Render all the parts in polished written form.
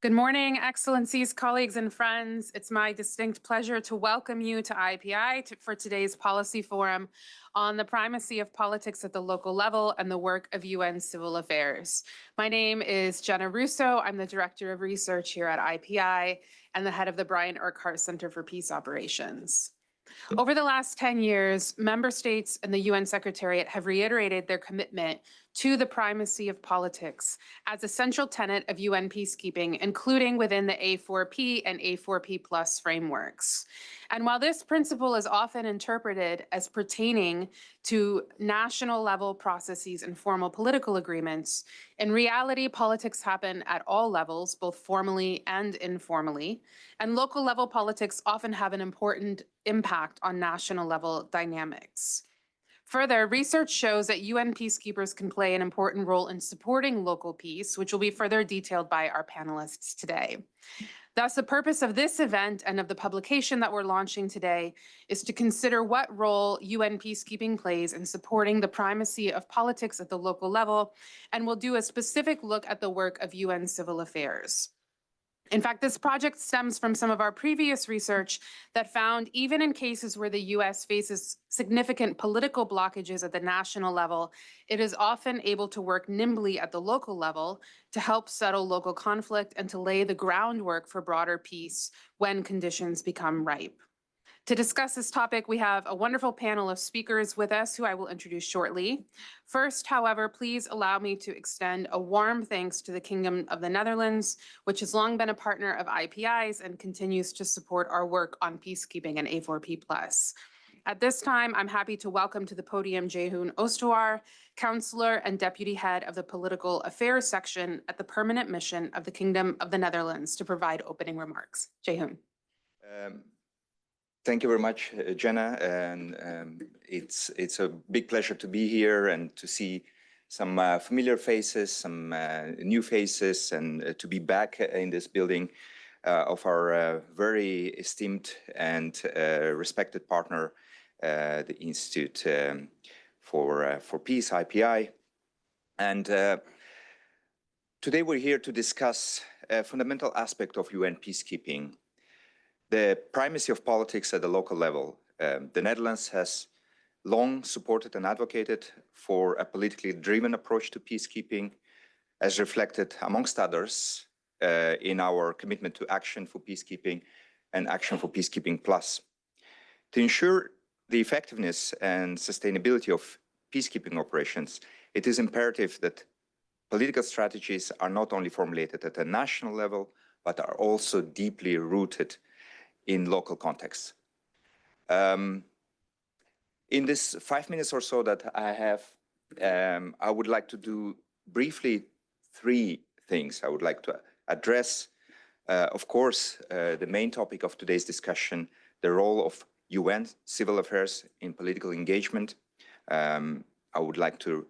Good morning, Excellencies, colleagues, and friends. It's my distinct pleasure to welcome you to IPI for today's policy forum on the primacy of politics at the local level and the work of UN Civil Affairs. My name is Jenna Russo. I'm the Director of Research here at IPI and the head of the Brian Urquhart Center for Peace Operations. Over the last 10 years, member states and the UN Secretariat have reiterated their commitment to the primacy of politics as a central tenet of UN peacekeeping, including within the A4P and A4P plus frameworks. And while this principle is often interpreted as pertaining to national level processes and formal political agreements, in reality, politics happen at all levels, both formally and informally, and local level politics often have an important impact on national level dynamics. Further, research shows that UN peacekeepers can play an important role in supporting local peace, which will be further detailed by our panelists today. Thus, the purpose of this event and of the publication that we're launching today is to consider what role UN peacekeeping plays in supporting the primacy of politics at the local level, and we'll do a specific look at the work of UN Civil Affairs. In fact, this project stems from some of our previous research that found even in cases where the US faces significant political blockages at the national level, it is often able to work nimbly at the local level to help settle local conflict and to lay the groundwork for broader peace when conditions become ripe. To discuss this topic, we have a wonderful panel of speakers with us who I will introduce shortly. First, however, please allow me to extend a warm thanks to the Kingdom of the Netherlands, which has long been a partner of IPI's and continues to support our work on peacekeeping and A4P+. At this time, I'm happy to welcome to the podium Jehoen Oosterwaar, Counselor and Deputy Head of the Political Affairs Section at the Permanent Mission of the Kingdom of the Netherlands to provide opening remarks. Jehoen. Thank you very much, Jenna, and it's a big pleasure to be here and to see some familiar faces, some new faces, and to be back in this building of our very esteemed and respected partner, the Institute for Peace, IPI. And today we're here to discuss a fundamental aspect of UN peacekeeping, the primacy of politics at the local level. The Netherlands has long supported and advocated for a politically driven approach to peacekeeping, as reflected, amongst others, in our commitment to Action for Peacekeeping and Action for Peacekeeping Plus. To ensure the effectiveness and sustainability of peacekeeping operations, it is imperative that political strategies are not only formulated at a national level, but are also deeply rooted in local contexts. In this 5 minutes or so that I have, I would like to do briefly 3 things. I would like to address, of course, the main topic of today's discussion, the role of UN Civil Affairs in political engagement. I would like to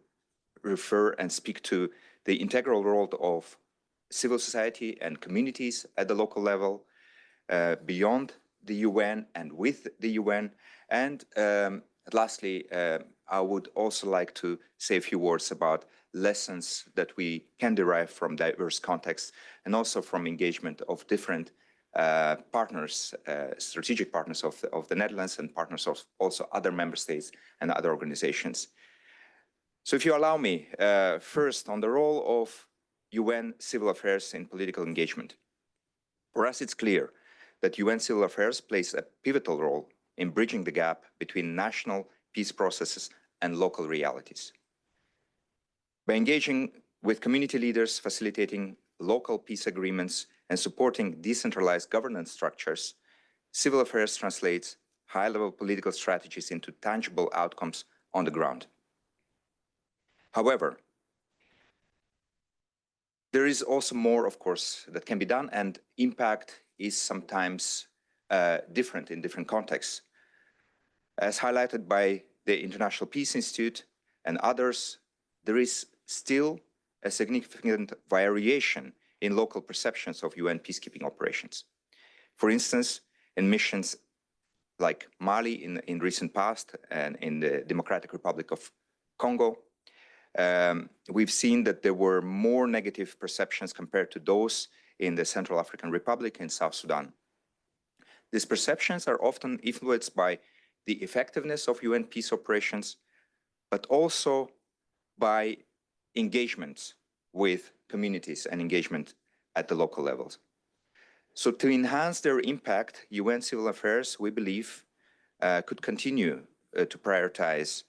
refer and speak to the integral role of civil society and communities at the local level, beyond the UN and with the UN. And lastly, I would also like to say a few words about lessons that we can derive from diverse contexts and also from engagement of different partners, strategic partners of the Netherlands and partners of also other member states and other organizations. So if you allow me, first on the role of UN Civil Affairs in political engagement. For us, it's clear that UN Civil Affairs plays a pivotal role in bridging the gap between national peace processes and local realities. By engaging with community leaders, facilitating local peace agreements, and supporting decentralized governance structures, civil affairs translates high-level political strategies into tangible outcomes on the ground. However, there is also more, of course, that can be done, and impact is sometimes different in different contexts. As highlighted by the International Peace Institute and others, there is still a significant variation in local perceptions of UN peacekeeping operations. For instance, in missions like Mali in recent past and in the Democratic Republic of Congo, we've seen that there were more negative perceptions compared to those in the Central African Republic and South Sudan. These perceptions are often influenced by the effectiveness of UN peace operations, but also by engagements with communities and engagement at the local levels. So to enhance their impact, UN Civil Affairs, we believe, could continue to prioritize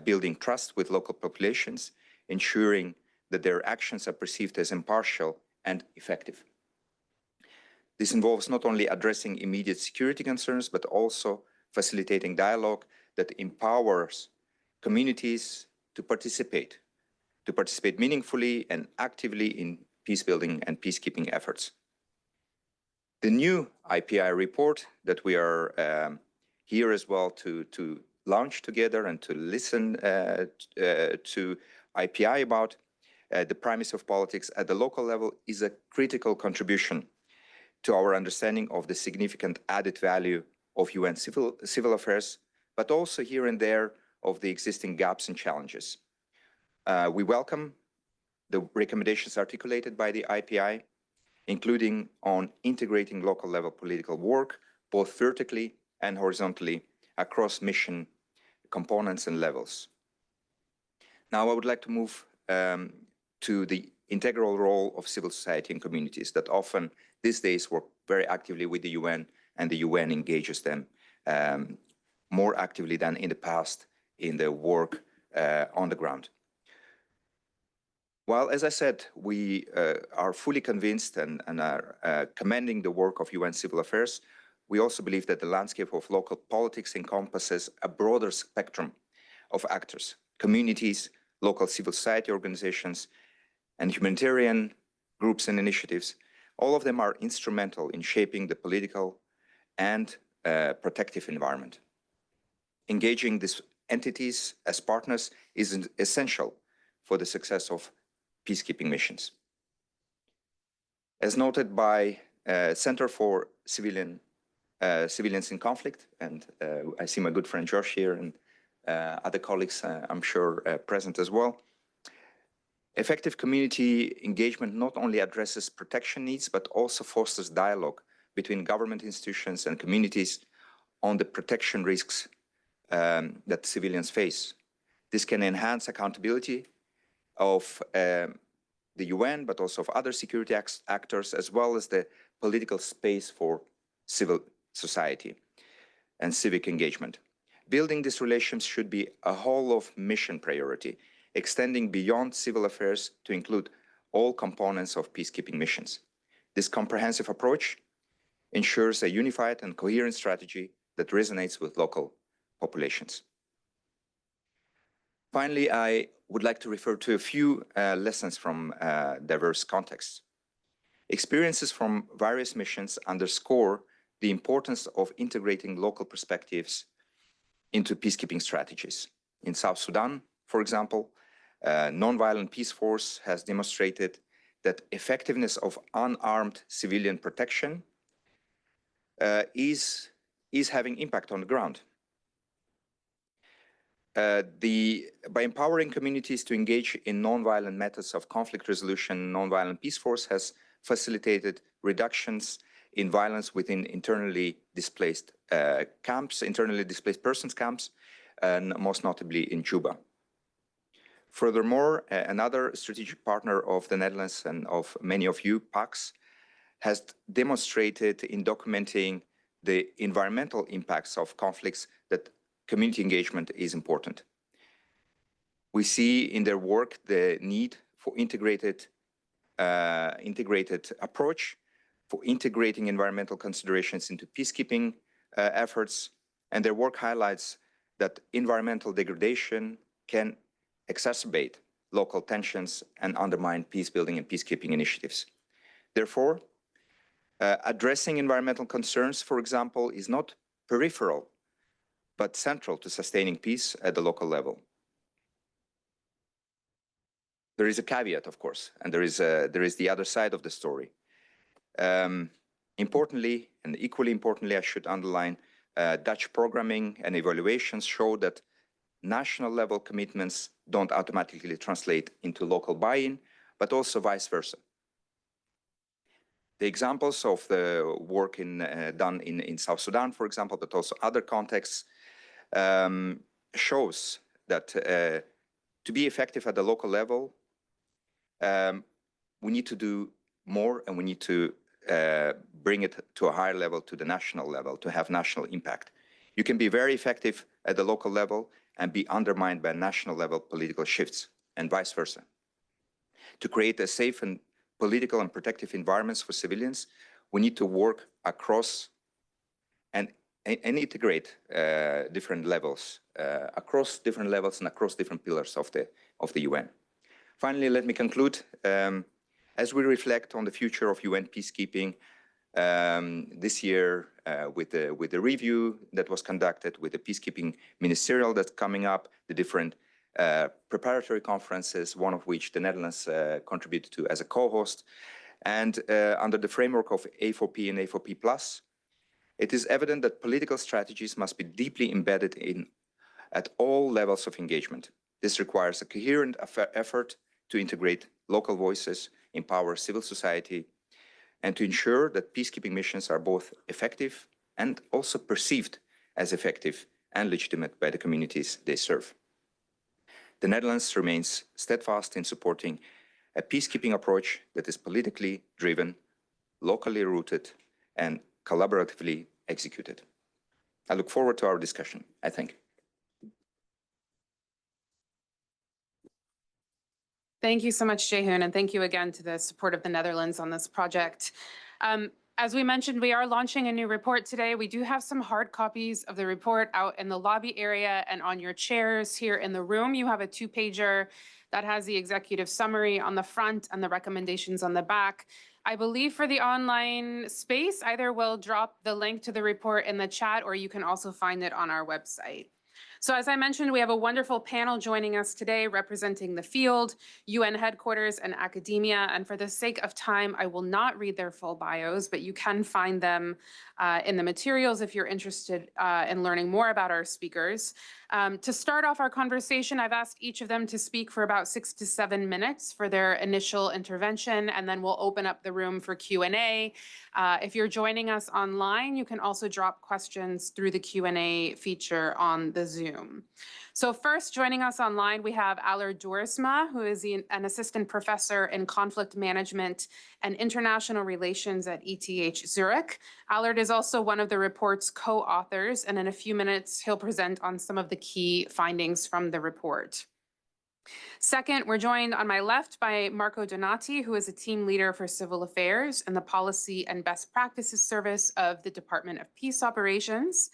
building trust with local populations, ensuring that their actions are perceived as impartial and effective. This involves not only addressing immediate security concerns, but also facilitating dialogue that empowers communities to participate meaningfully and actively in peace-building and peacekeeping efforts. The new IPI report that we are here as well to launch together and to listen to IPI about, the primacy of politics at the local level is a critical contribution to our understanding of the significant added value of UN civil affairs, but also here and there of the existing gaps and challenges. We welcome the recommendations articulated by the IPI, including on integrating local level political work, both vertically and horizontally across mission components and levels. Now I would like to move to the integral role of civil society and communities that often these days work very actively with the UN, and the UN engages them more actively than in the past in their work on the ground. While, as I said, we are fully convinced and are commending the work of UN Civil Affairs, we also believe that the landscape of local politics encompasses a broader spectrum of actors, communities, local civil society organizations, and humanitarian groups and initiatives. All of them are instrumental in shaping the political and protective environment. Engaging these entities as partners is essential for the success of peacekeeping missions. As noted by Center for Civilians in Conflict, and I see my good friend Josh here and other colleagues, I'm sure, present as well. Effective community engagement not only addresses protection needs, but also fosters dialogue between government institutions and communities on the protection risks that civilians face. This can enhance accountability of the UN, but also of other security actors, as well as the political space for civil society and civic engagement. Building these relations should be a whole of mission priority, extending beyond civil affairs to include all components of peacekeeping missions. This comprehensive approach ensures a unified and coherent strategy that resonates with local populations. Finally, I would like to refer to a few lessons from diverse contexts. Experiences from various missions underscore the importance of integrating local perspectives into peacekeeping strategies. In South Sudan, for example, Nonviolent Peace Force has demonstrated that effectiveness of unarmed civilian protection is having impact on the ground. By empowering communities to engage in nonviolent methods of conflict resolution, Nonviolent Peace Force has facilitated reductions in violence within internally displaced camps, internally displaced persons camps, and most notably in Juba. Furthermore, another strategic partner of the Netherlands and of many of you, PAX, has demonstrated in documenting the environmental impacts of conflicts that community engagement is important. We see in their work the need for integrated approach, for integrating environmental considerations into peacekeeping efforts, and their work highlights that environmental degradation can exacerbate local tensions and undermine peace-building and peacekeeping initiatives. Therefore, addressing environmental concerns, for example, is not peripheral, but central to sustaining peace at the local level. There is a caveat, of course, and there is the other side of the story. Importantly, and equally importantly, I should underline, Dutch programming and evaluations show that national level commitments don't automatically translate into local buy-in, but also vice versa. The examples of the work done in South Sudan, for example, but also other contexts, shows that to be effective at the local level, we need to do more, and we need to bring it to a higher level, to the national level, to have national impact. You can be very effective at the local level and be undermined by national level political shifts, and vice versa. To create a safe and political and protective environments for civilians, we need to work across and integrate different levels, across different levels and across different pillars of the UN. Finally, let me conclude. As we reflect on the future of UN peacekeeping this year, with the review that was conducted, with the peacekeeping ministerial that's coming up, the different preparatory conferences, one of which the Netherlands contributed to as a co-host, and under the framework of A4P and A4P+, it is evident that political strategies must be deeply embedded at all levels of engagement. This requires a coherent effort to integrate local voices, empower civil society, and to ensure that peacekeeping missions are both effective and also perceived as effective and legitimate by the communities they serve. The Netherlands remains steadfast in supporting a peacekeeping approach that is politically driven, locally rooted, and collaboratively executed. I look forward to our discussion. I think. Thank you so much, Jehoon, and thank you again to the support of the Netherlands on this project. As we mentioned, we are launching a new report today. We do have some hard copies of the report out in the lobby area and on your chairs here in the room. You have a 2-pager that has the executive summary on the front and the recommendations on the back. I believe for the online space, either we'll drop the link to the report in the chat, or you can also find it on our website. So as I mentioned, we have a wonderful panel joining us today representing the field, UN headquarters, and academia. And for the sake of time, I will not read their full bios, but you can find them in the materials if you're interested in learning more about our speakers. To start off our conversation, I've asked each of them to speak for about 6 to 7 minutes for their initial intervention, and then we'll open up the room for Q&A. If you're joining us online, you can also drop questions through the Q&A feature on the Zoom. So first, joining us online, we have Allard Doorsma, who is an assistant professor in conflict management and international relations at ETH Zurich. Allard is also one of the report's co-authors, and in a few minutes, he'll present on some of the key findings from the report. Second, we're joined on my left by Marco Donati, who is a team leader for civil affairs and the policy and best practices service of the Department of Peace Operations.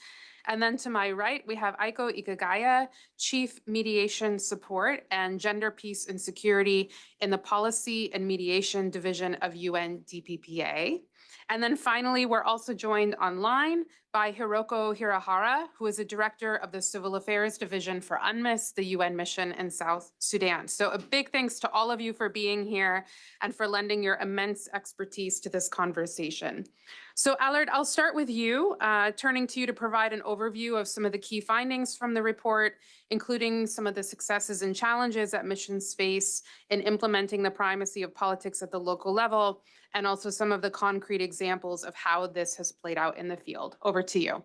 And then to my right, we have Aiko Ikagaya, Chief Mediation Support and Gender, Peace and Security in the Policy and Mediation Division of UN DPPA. And then finally, we're also joined online by Hiroko Hirahara, who is a director of the Civil Affairs Division for UNMISS, the UN mission in South Sudan. So a big thanks to all of you for being here and for lending your immense expertise to this conversation. So Allard, I'll start with you, turning to you to provide an overview of some of the key findings from the report, including some of the successes and challenges that missions face in implementing the primacy of politics at the local level, and also some of the concrete examples of how this has played out in the field. Over to you.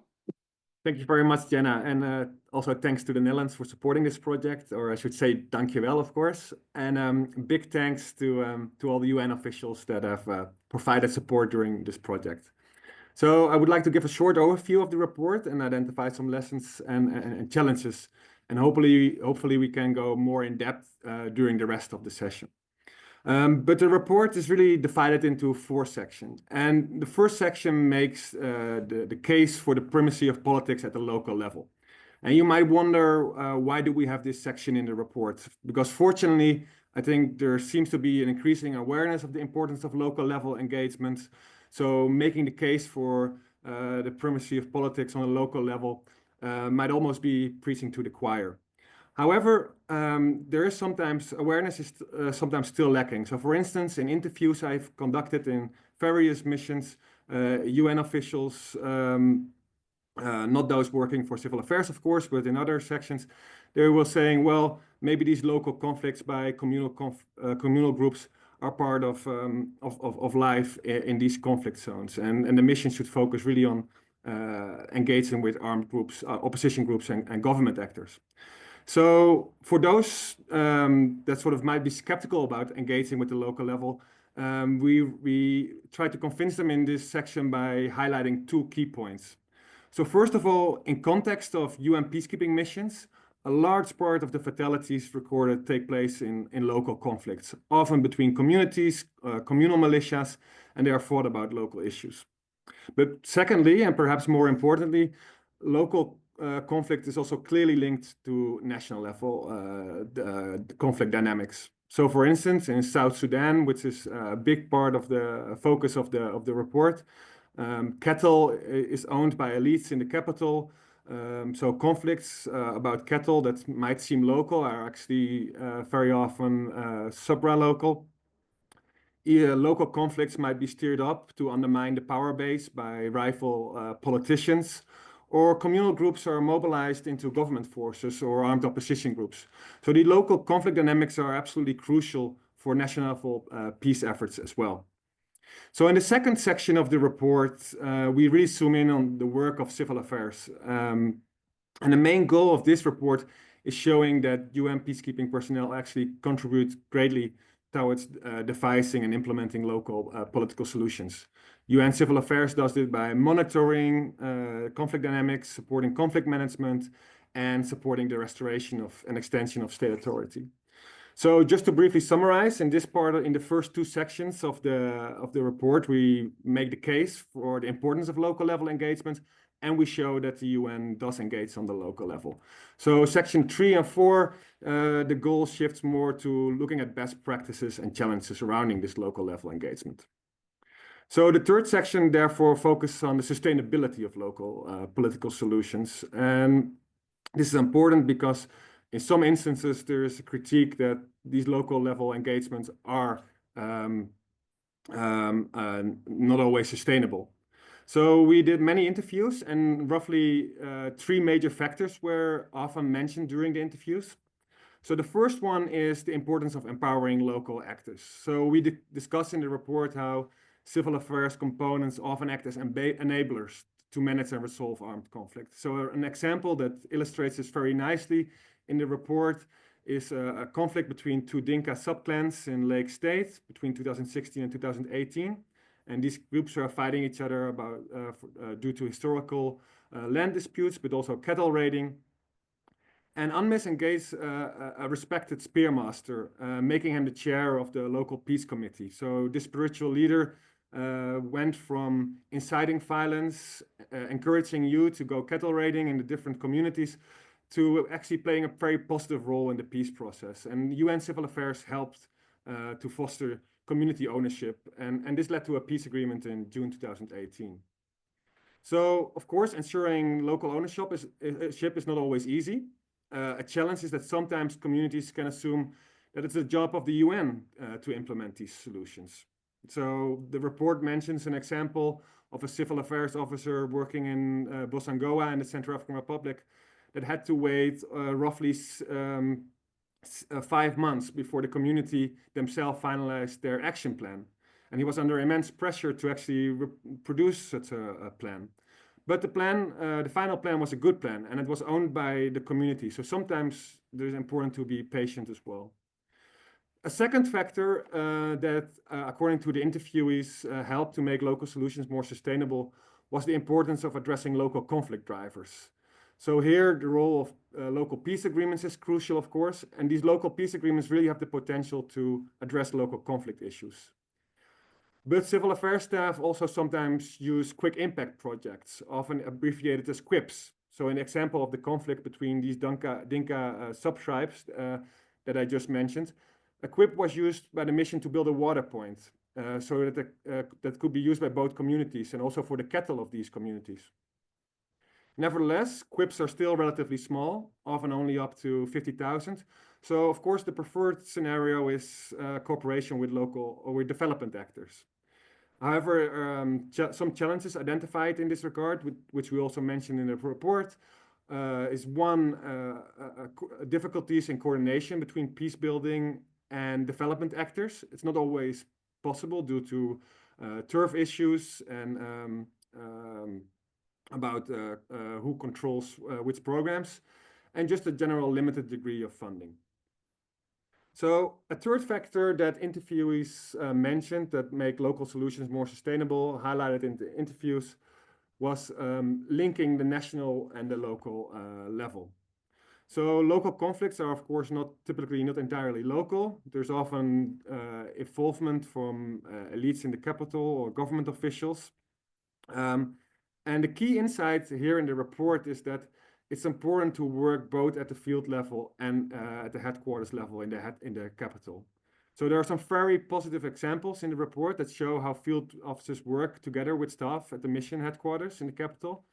Thank you very much, Jenna. And also thanks to the Netherlands for supporting this project, or I should say, dankjewel, of course. And big thanks to all the UN officials that have provided support during this project. So I would like to give a short overview of the report and identify some lessons and challenges. And hopefully we can go more in depth during the rest of the session. But the report is really divided into 4 sections. And the first section makes the case for the primacy of politics at the local level. And you might wonder, why do we have this section in the report? Because fortunately, I think there seems to be an increasing awareness of the importance of local level engagements. So making the case for the primacy of politics on a local level might almost be preaching to the choir. However, there is sometimes awareness is sometimes still lacking. So for instance, in interviews I've conducted in various missions, UN officials, not those working for civil affairs, of course, but in other sections, they were saying, well, maybe these local conflicts by communal groups are part of life in these conflict zones. And the mission should focus really on engaging with armed groups, opposition groups, and government actors. So for those that sort of might be skeptical about engaging with the local level, we try to convince them in this section by highlighting two key points. So first of all, in context of UN peacekeeping missions, a large part of the fatalities recorded take place in local conflicts, often between communities, communal militias, and they are fought about local issues. But secondly, and perhaps more importantly, local conflict is also clearly linked to national level the conflict dynamics. So for instance, in South Sudan, which is a big part of the focus of the report, cattle is owned by elites in the capital. So conflicts about cattle that might seem local are actually very often supra-local. Local conflicts might be stirred up to undermine the power base by rival politicians, or communal groups are mobilized into government forces or armed opposition groups. So the local conflict dynamics are absolutely crucial for national level peace efforts as well. So in the second section of the report, we really zoom in on the work of civil affairs. And the main goal of this report is showing that UN peacekeeping personnel actually contribute greatly towards devising and implementing local political solutions. UN Civil Affairs does it by monitoring conflict dynamics, supporting conflict management, and supporting the restoration of and extension of state authority. So just to briefly summarize, in this part, in the first two sections of the report, we make the case for the importance of local level engagement, and we show that the UN does engage on the local level. So section 3 and 4, the goal shifts more to looking at best practices and challenges surrounding this local level engagement. So the third section, therefore, focuses on the sustainability of local political solutions. And this is important because in some instances, there is a critique that these local level engagements are not always sustainable. So we did many interviews, and roughly 3 major factors were often mentioned during the interviews. So the first one is the importance of empowering local actors. So we discussed in the report how civil affairs components often act as enablers to manage and resolve armed conflict. So an example that illustrates this very nicely in the report is a conflict between 2 Dinka subclans in Lake State between 2016 and 2018. And these groups are fighting each other about due to historical land disputes, but also cattle raiding. And UNMISS engaged a respected spearmaster, making him the chair of the local peace committee. So this spiritual leader went from inciting violence, encouraging you to go cattle raiding in the different communities, to actually playing a very positive role in the peace process. And UN Civil Affairs helped to foster community ownership, and this led to a peace agreement in June 2018. So, of course, ensuring local ownership is not always easy. A challenge is that sometimes communities can assume that it's the job of the UN to implement these solutions. So the report mentions an example of a civil affairs officer working in Bosangoa in the Central African Republic that had to wait roughly 5 months before the community themselves finalized their action plan. And he was under immense pressure to actually produce such a plan. But the final plan was a good plan, and it was owned by the community. So sometimes it is important to be patient as well. A second factor that, according to the interviewees, helped to make local solutions more sustainable was the importance of addressing local conflict drivers. So here, the role of local peace agreements is crucial, of course, and these local peace agreements really have the potential to address local conflict issues. But civil affairs staff also sometimes use quick impact projects, often abbreviated as QIPs. So an example of the conflict between these Dinka sub-tribes that I just mentioned, a QIP was used by the mission to build a water point so that that could be used by both communities and also for the cattle of these communities. Nevertheless, QIPs are still relatively small, often only up to 50,000. So, of course, the preferred scenario is cooperation with local or with development actors. However, some challenges identified in this regard, which we also mentioned in the report, is one, difficulties in coordination between peace building and development actors. It's not always possible due to turf issues and about who controls which programs, and just a general limited degree of funding. So a third factor that interviewees mentioned that make local solutions more sustainable, highlighted in the interviews, was linking the national and the local level. So local conflicts are, of course, typically not entirely local. There's often involvement from elites in the capital or government officials. And the key insight here in the report is that it's important to work both at the field level and at the headquarters level in the capital. So there are some very positive examples in the report that show how field officers work together with staff at the mission headquarters in the capital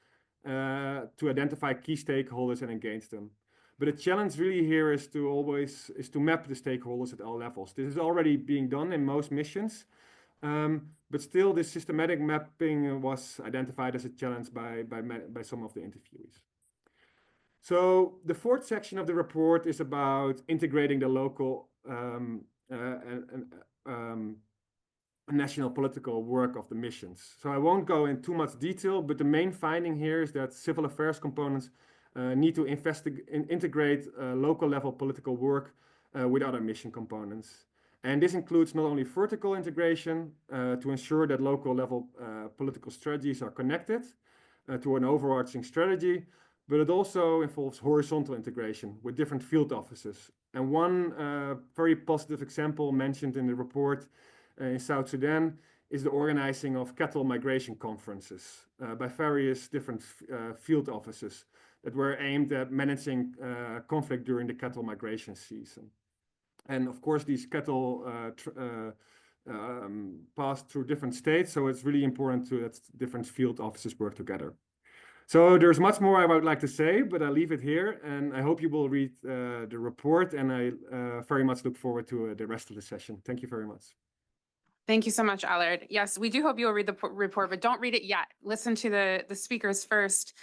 to identify key stakeholders and engage them. But the challenge really here is to map the stakeholders at all levels. This is already being done in most missions, but still this systematic mapping was identified as a challenge by some of the interviewees. So the fourth section of the report is about integrating the local national political work of the missions. So I won't go in too much detail, but the main finding here is that civil affairs components need to integrate local level political work with other mission components. And this includes not only vertical integration to ensure that local level political strategies are connected to an overarching strategy, but it also involves horizontal integration with different field offices. And one very positive example mentioned in the report in South Sudan is the organizing of cattle migration conferences by various different field offices that were aimed at managing conflict during the cattle migration season. And of course, these cattle pass through different states, so it's really important that different field offices work together. So there's much more I would like to say, but I'll leave it here, and I hope you will read the report, and I very much look forward to the rest of the session. Thank you very much. Thank you so much, Allard. Yes, we do hope you'll read the report, but don't read it yet. Listen to the speakers first.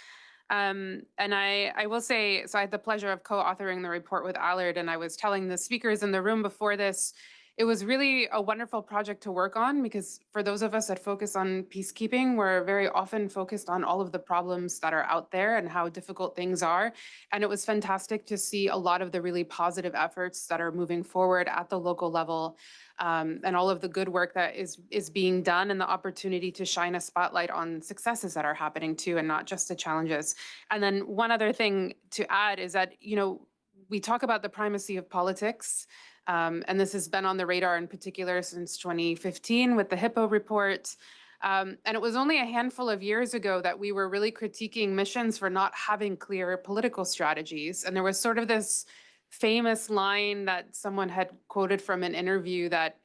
And I will say, so I had the pleasure of co-authoring the report with Allard, and I was telling the speakers in the room before this, it was really a wonderful project to work on, because for those of us that focus on peacekeeping, we're very often focused on all of the problems that are out there and how difficult things are. And it was fantastic to see a lot of the really positive efforts that are moving forward at the local level, and all of the good work that is being done, and the opportunity to shine a spotlight on successes that are happening too, and not just the challenges. And then one other thing to add is that, you know, we talk about the primacy of politics, and this has been on the radar in particular since 2015 with the Hippo report. And it was only a handful of years ago that we were really critiquing missions for not having clear political strategies. And there was sort of this famous line that someone had quoted from an interview that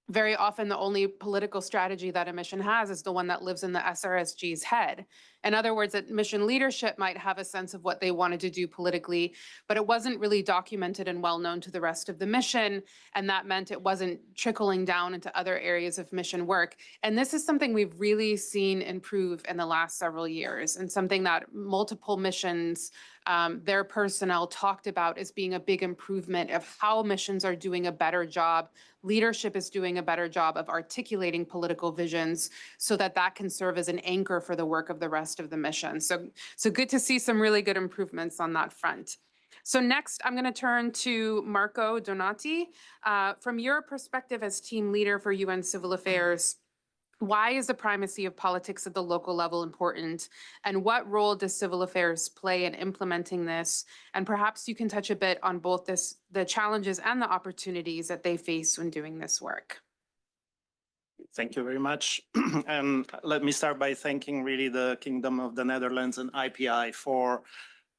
very often the only political strategy that a mission has is the one that lives in the SRSG's head. In other words, that mission leadership might have a sense of what they wanted to do politically, but it wasn't really documented and well known to the rest of the mission. And that meant it wasn't trickling down into other areas of mission work. And this is something we've really seen improve in the last several years, and something that multiple missions, their personnel talked about as being a big improvement of how missions are doing a better job. Leadership is doing a better job of articulating political visions so that that can serve as an anchor for the work of the rest of the mission. So good to see some really good improvements on that front. So next, I'm going to turn to Marco Donati. From your perspective as team leader for UN Civil Affairs, why is the primacy of politics at the local level important? And what role does civil affairs play in implementing this? And perhaps you can touch a bit on both the challenges and the opportunities that they face when doing this work. Thank you very much. And let me start by thanking really the Kingdom of the Netherlands and IPI for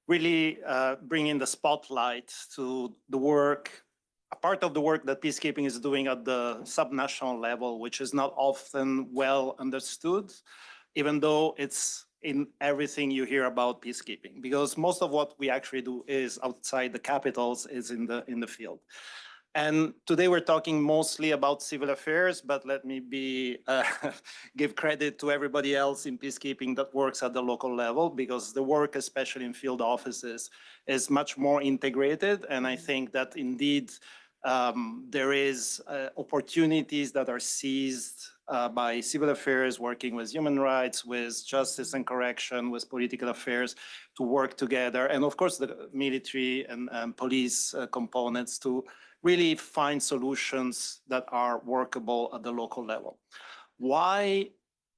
really bringing the spotlight to the work, a part of the work that peacekeeping is doing at the subnational level, which is not often well understood, even though it's in everything you hear about peacekeeping, because most of what we actually do is outside the capitals, is in the field. And today we're talking mostly about civil affairs, but let me give credit to everybody else in peacekeeping that works at the local level, because the work, especially in field offices, is much more integrated. And I think that indeed There is opportunities that are seized by civil affairs, working with human rights, with justice and correction, with political affairs to work together. And of course, the military and police components to really find solutions that are workable at the local level. Why,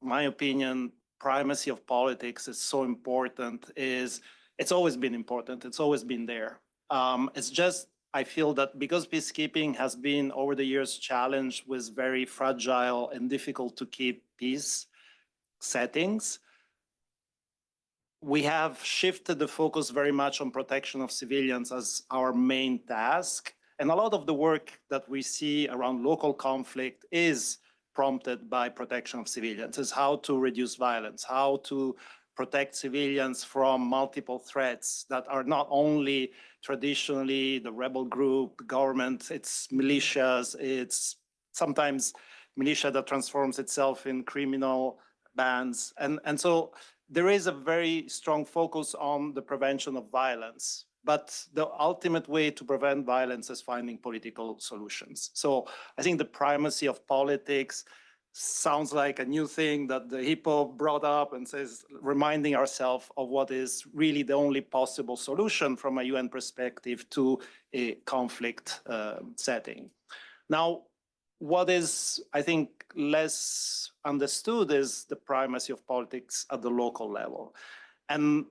my opinion, primacy of politics is so important is it's always been important. It's always been there. It's just, I feel that because peacekeeping has been over the years challenged with very fragile and difficult to keep peace settings, we have shifted the focus very much on protection of civilians as our main task. And a lot of the work that we see around local conflict is prompted by protection of civilians. It's how to reduce violence, how to protect civilians from multiple threats that are not only traditionally the rebel group, the government, it's militias, it's sometimes militia that transforms itself in criminal bands. And so there is a very strong focus on the prevention of violence. But the ultimate way to prevent violence is finding political solutions. So I think the primacy of politics sounds like a new thing that the Hippo brought up and says, reminding ourselves of what is really the only possible solution from a UN perspective to a conflict setting. Now, what is, I think, less understood is the primacy of politics at the local level. And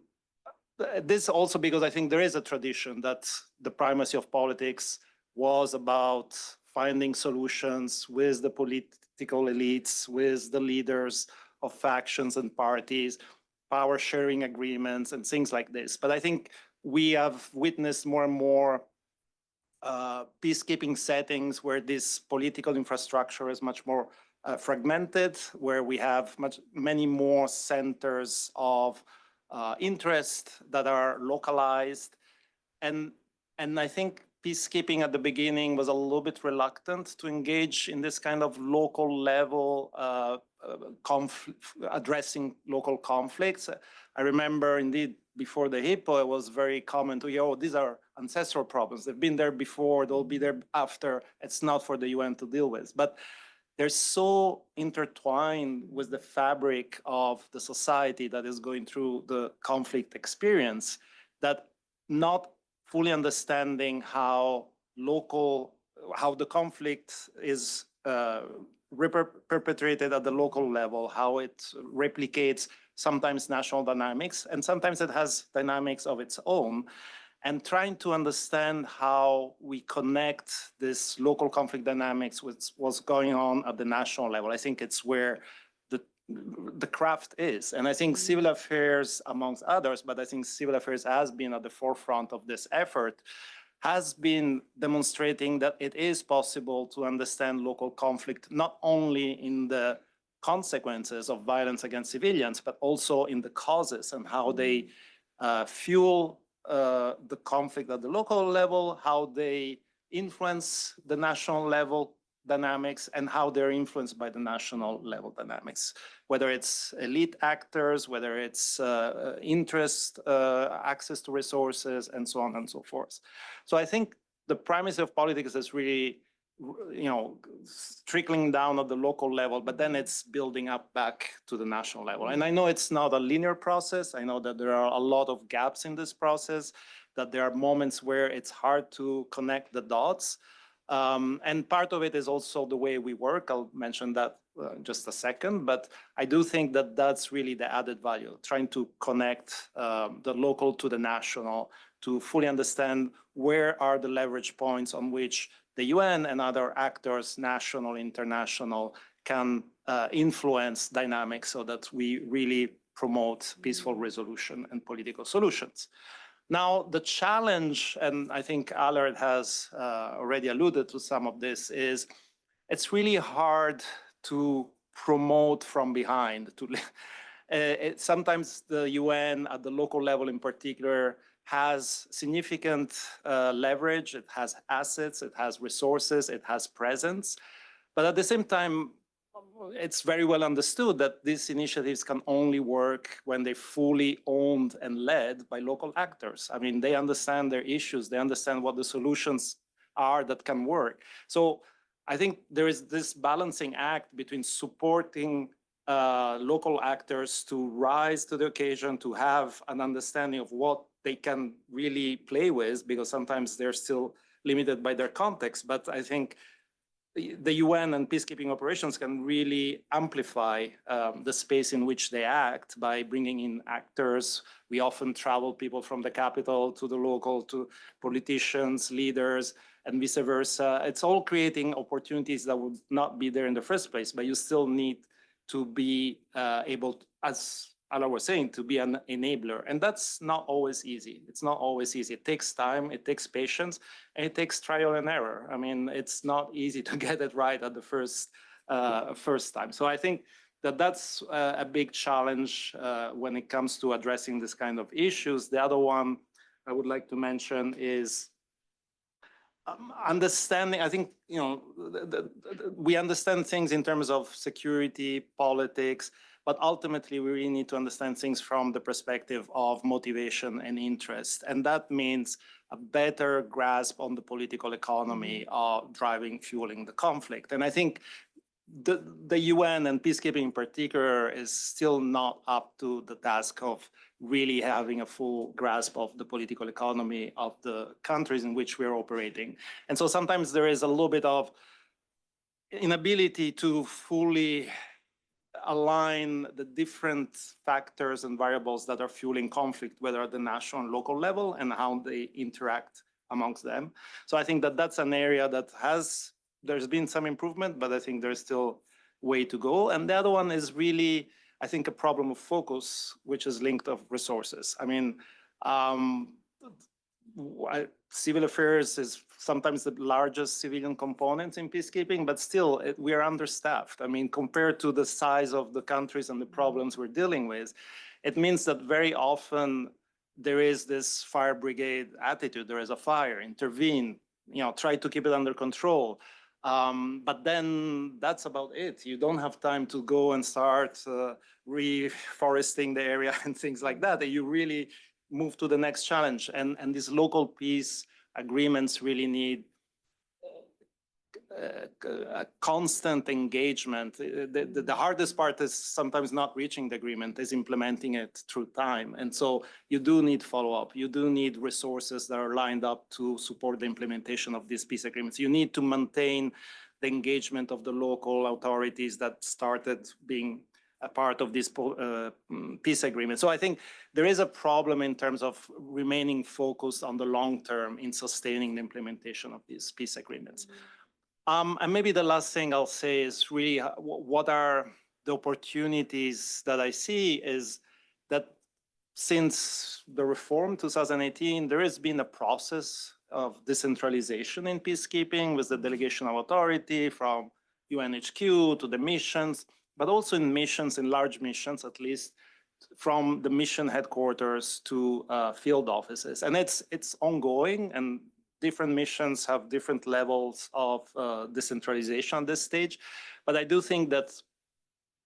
this also because I think there is a tradition that the primacy of politics was about finding solutions with the political elites, with the leaders of factions and parties, power sharing agreements and things like this. But I think we have witnessed more and more peacekeeping settings where this political infrastructure is much more fragmented, where we have many more centers of interest that are localized. And I think peacekeeping at the beginning was a little bit reluctant to engage in this kind of local level addressing local conflicts. I remember indeed before the Hippo, it was very common to hear, oh, these are ancestral problems. They've been there before, they'll be there after. It's not for the UN to deal with. But they're so intertwined with the fabric of the society that is going through the conflict experience that not fully understanding how the conflict is perpetrated at the local level, how it replicates sometimes national dynamics, and sometimes it has dynamics of its own. And trying to understand how we connect this local conflict dynamics with what's going on at the national level. I think it's where the craft is. And I think civil affairs, amongst others, but I think civil affairs has been at the forefront of this effort, has been demonstrating that it is possible to understand local conflict, not only in the consequences of violence against civilians, but also in the causes and how they fuel the conflict at the local level, how they influence the national level dynamics, and how they're influenced by the national level dynamics, whether it's elite actors, whether it's interest, access to resources, and so on and so forth. So I think the primacy of politics is really, trickling down at the local level, but then it's building up back to the national level. And I know it's not a linear process. I know that there are a lot of gaps in this process, that there are moments where it's hard to connect the dots. And part of it is also the way we work. I'll mention that just a second, but I do think that that's really the added value, trying to connect the local to the national, to fully understand where are the leverage points on which the UN and other actors, national, international, can influence dynamics so that we really promote peaceful resolution and political solutions. Now, the challenge, and I think Allard has already alluded to some of this, is it's really hard to promote from behind. Sometimes the UN at the local level in particular has significant leverage, it has assets, it has resources, it has presence. But at the same time, it's very well understood that these initiatives can only work when they're fully owned and led by local actors. I mean, they understand their issues, they understand what the solutions are that can work. So I think there is this balancing act between supporting local actors to rise to the occasion, to have an understanding of what they can really play with, because sometimes they're still limited by their context. But I think the UN and peacekeeping operations can really amplify the space in which they act by bringing in actors. We often travel people from the capital to the local, to politicians, leaders, and vice versa. It's all creating opportunities that would not be there in the first place, but you still need to be able to, as Ala was saying, to be an enabler. And that's not always easy. It's not always easy. It takes time, it takes patience, and it takes trial and error. I mean, it's not easy to get it right at the first time. So I think that that's a big challenge when it comes to addressing this kind of issues. The other one I would like to mention is understanding. I think, you know, we understand things in terms of security, politics, but ultimately we really need to understand things from the perspective of motivation and interest. And that means a better grasp on the political economy of driving, fueling the conflict. And I think the UN and peacekeeping in particular is still not up to the task of really having a full grasp of the political economy of the countries in which we're operating. And so sometimes there is a little bit of inability to fully align the different factors and variables that are fueling conflict, whether at the national and local level, and how they interact amongst them. So I think that that's an area that there's been some improvement, but I think there's still way to go. And the other one is really, I think, a problem of focus, which is linked of resources. I mean, civil affairs is sometimes the largest civilian component in peacekeeping, but still we are understaffed. I mean, compared to the size of the countries and the problems we're dealing with, it means that very often there is this fire brigade attitude. There is a fire, intervene, you know, try to keep it under control. But then that's about it. You don't have time to go and start reforesting the area and things like that. You really move to the next challenge. And these local peace agreements really need a constant engagement. The hardest part is sometimes not reaching the agreement, is implementing it through time. And so you do need follow-up. You do need resources that are lined up to support the implementation of these peace agreements. You need to maintain the engagement of the local authorities that started being a part of this peace agreement. So I think there is a problem in terms of remaining focused on the long term in sustaining the implementation of these peace agreements. And maybe the last thing I'll say is really what are the opportunities that I see is that since the reform 2018, there has been a process of decentralization in peacekeeping with the delegation of authority from UNHQ to the missions, but also in missions, in large missions, at least from the mission headquarters to field offices. And it's ongoing, and different missions have different levels of decentralization at this stage. But I do think that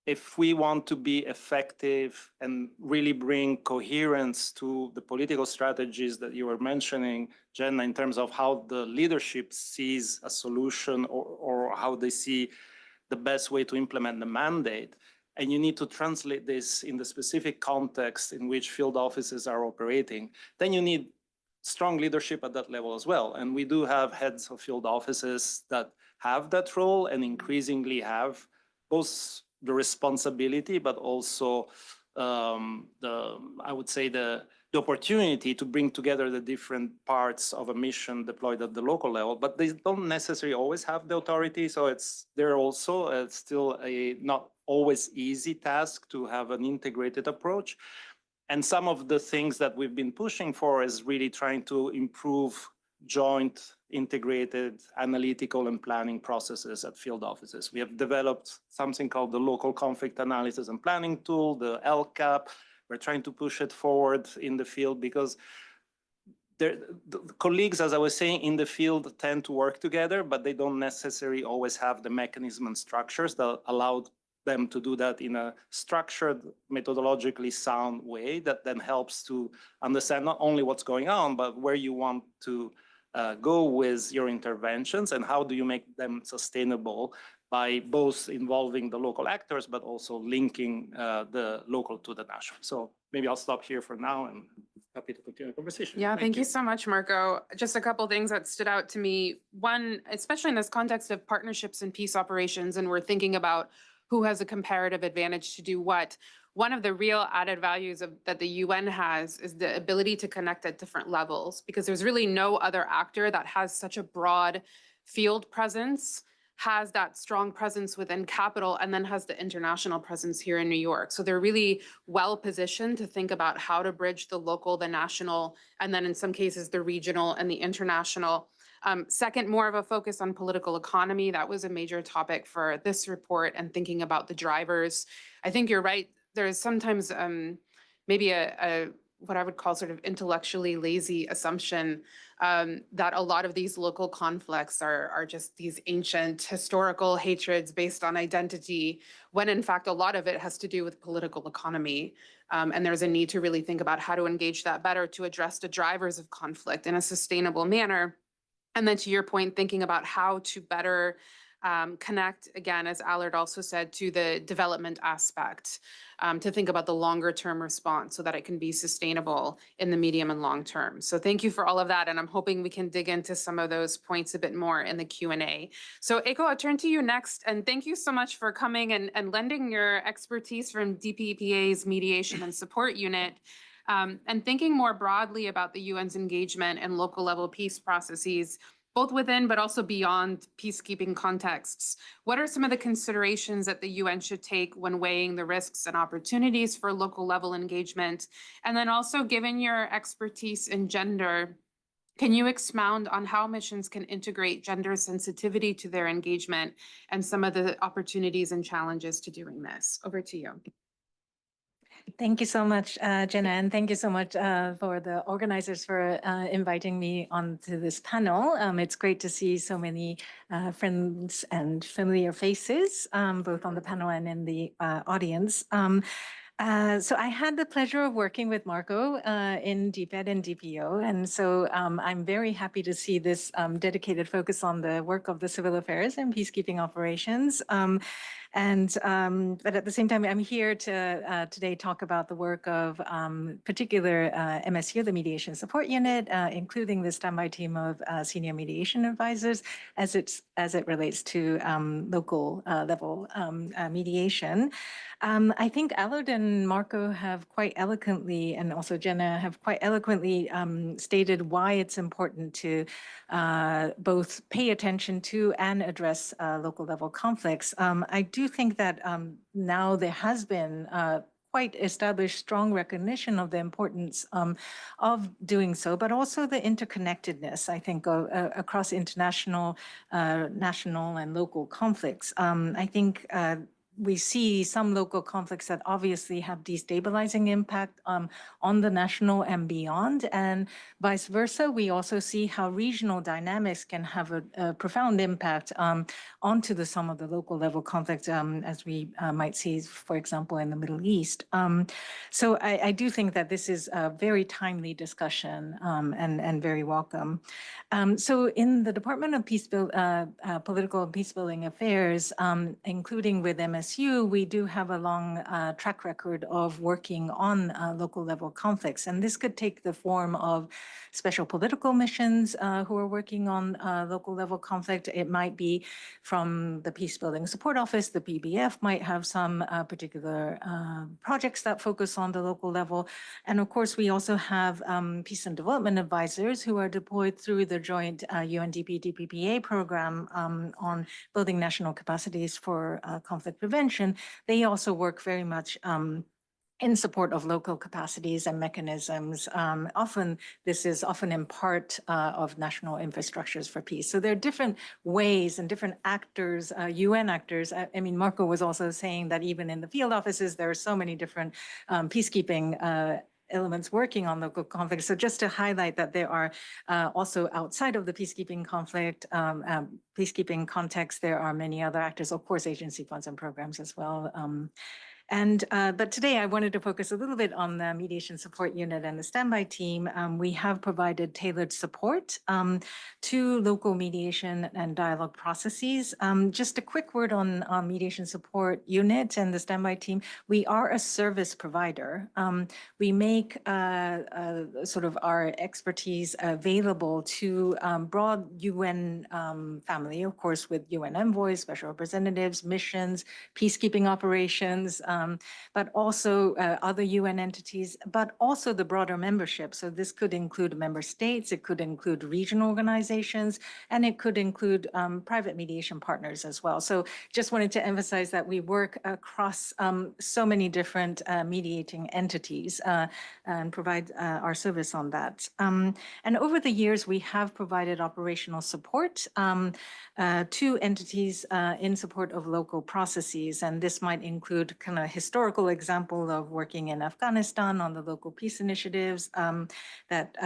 if we want to be effective and really bring coherence to the political strategies that you were mentioning, Jenna, in terms of how the leadership sees a solution or how they see the best way to implement the mandate, and you need to translate this in the specific context in which field offices are operating, then you need strong leadership at that level as well. And we do have heads of field offices that have that role and increasingly have both the responsibility, but also I would say the opportunity to bring together the different parts of a mission deployed at the local level, but they don't necessarily always have the authority. So it's still a not always easy task to have an integrated approach. And some of the things that we've been pushing for is really trying to improve joint, integrated, analytical and planning processes at field offices. We have developed something called the Local Conflict Analysis and Planning Tool, the LCAP. We're trying to push it forward in the field because the colleagues, as I was saying, in the field tend to work together, but they don't necessarily always have the mechanism and structures that allow them to do that in a structured, methodologically sound way that then helps to understand not only what's going on, but where you want to go with your interventions, and how do you make them sustainable by both involving the local actors, but also linking the local to the national. So maybe I'll stop here for now and happy to continue the conversation. Yeah, thank you so much, Marco. Just a couple things that stood out to me. One, especially in this context of partnerships and peace operations, and we're thinking about who has a comparative advantage to do what. One of the real added values that the UN has is the ability to connect at different levels, because there's really no other actor that has such a broad field presence, has that strong presence within capital, and then has the international presence here in New York. So they're really well positioned to think about how to bridge the local, the national, and then in some cases, the regional and the international. Second, more of a focus on political economy. That was a major topic for this report, and thinking about the drivers. I think you're right. There's sometimes maybe a what I would call sort of intellectually lazy assumption that a lot of these local conflicts are just these ancient historical hatreds based on identity, when in fact a lot of it has to do with political economy. And there's a need to really think about how to engage that better to address the drivers of conflict in a sustainable manner. And then to your point, thinking about how to better connect, again, as Allard also said, to the development aspect, to think about the longer term response so that it can be sustainable in the medium and long term. So thank you for all of that. And I'm hoping we can dig into some of those points a bit more in the Q&A. So Eiko, I'll turn to you next. And thank you so much for coming and lending your expertise from DPEPA's Mediation and Support Unit. And thinking more broadly about the UN's engagement and local level peace processes, both within but also beyond peacekeeping contexts. What are some of the considerations that the UN should take when weighing the risks and opportunities for local level engagement? And then also, given your expertise in gender, can you expound on how missions can integrate gender sensitivity to their engagement and some of the opportunities and challenges to doing this? Over to you. Thank you so much, Jenna, and thank you so much for the organizers for inviting me onto this panel. It's great to see so many friends and familiar faces, both on the panel and in the audience. So I had the pleasure of working with Marco in DPED and DPO, and so I'm very happy to see this dedicated focus on the work of the civil affairs and peacekeeping operations. But at the same time, I'm here to today talk about the work of particular MSU, the Mediation Support Unit, including the standby team of senior mediation advisors as it relates to local level mediation. I think Allard and Marco have quite eloquently, and also Jenna have quite eloquently stated why it's important to both pay attention to and address local level conflicts. I do think that now there has been quite established strong recognition of the importance of doing so, but also the interconnectedness, I think, across international, national, and local conflicts. I think we see some local conflicts that obviously have destabilizing impact on the national and beyond, and vice versa. We also see how regional dynamics can have a profound impact onto some of the local level conflicts, as we might see, for example, in the Middle East. So I do think that this is a very timely discussion and very welcome. So in the Department of Political and Peacebuilding Affairs, including with MSU, we do have a long track record of working on local level conflicts. And this could take the form of special political missions who are working on local level conflict. It might be from the Peacebuilding Support Office. The PBF might have some particular projects that focus on the local level. And of course, we also have peace and development advisors who are deployed through the joint UNDP-DPPA program on building national capacities for conflict prevention. They also work very much in support of local capacities and mechanisms. This is often in part of national infrastructures for peace. So there are different ways and different actors, UN actors. I mean, Marco was also saying that even in the field offices, there are so many different peacekeeping elements working on local conflicts. So just to highlight that there are also outside of the peacekeeping peacekeeping context, there are many other actors, of course, agency funds and programs as well. But today I wanted to focus a little bit on the mediation support unit and the standby team. We have provided tailored support to local mediation and dialogue processes. Just a quick word on mediation support unit and the standby team. We are a service provider. We make sort of our expertise available to broad UN family, of course, with UN envoys, special representatives, missions, peacekeeping operations, but also other UN entities, but also the broader membership. So this could include member states, it could include regional organizations, and it could include private mediation partners as well. So just wanted to emphasize that we work across so many different mediating entities and provide our service on that. And over the years, we have provided operational support to entities in support of local processes. And this might include kind of historical example of working in Afghanistan on the local peace initiatives that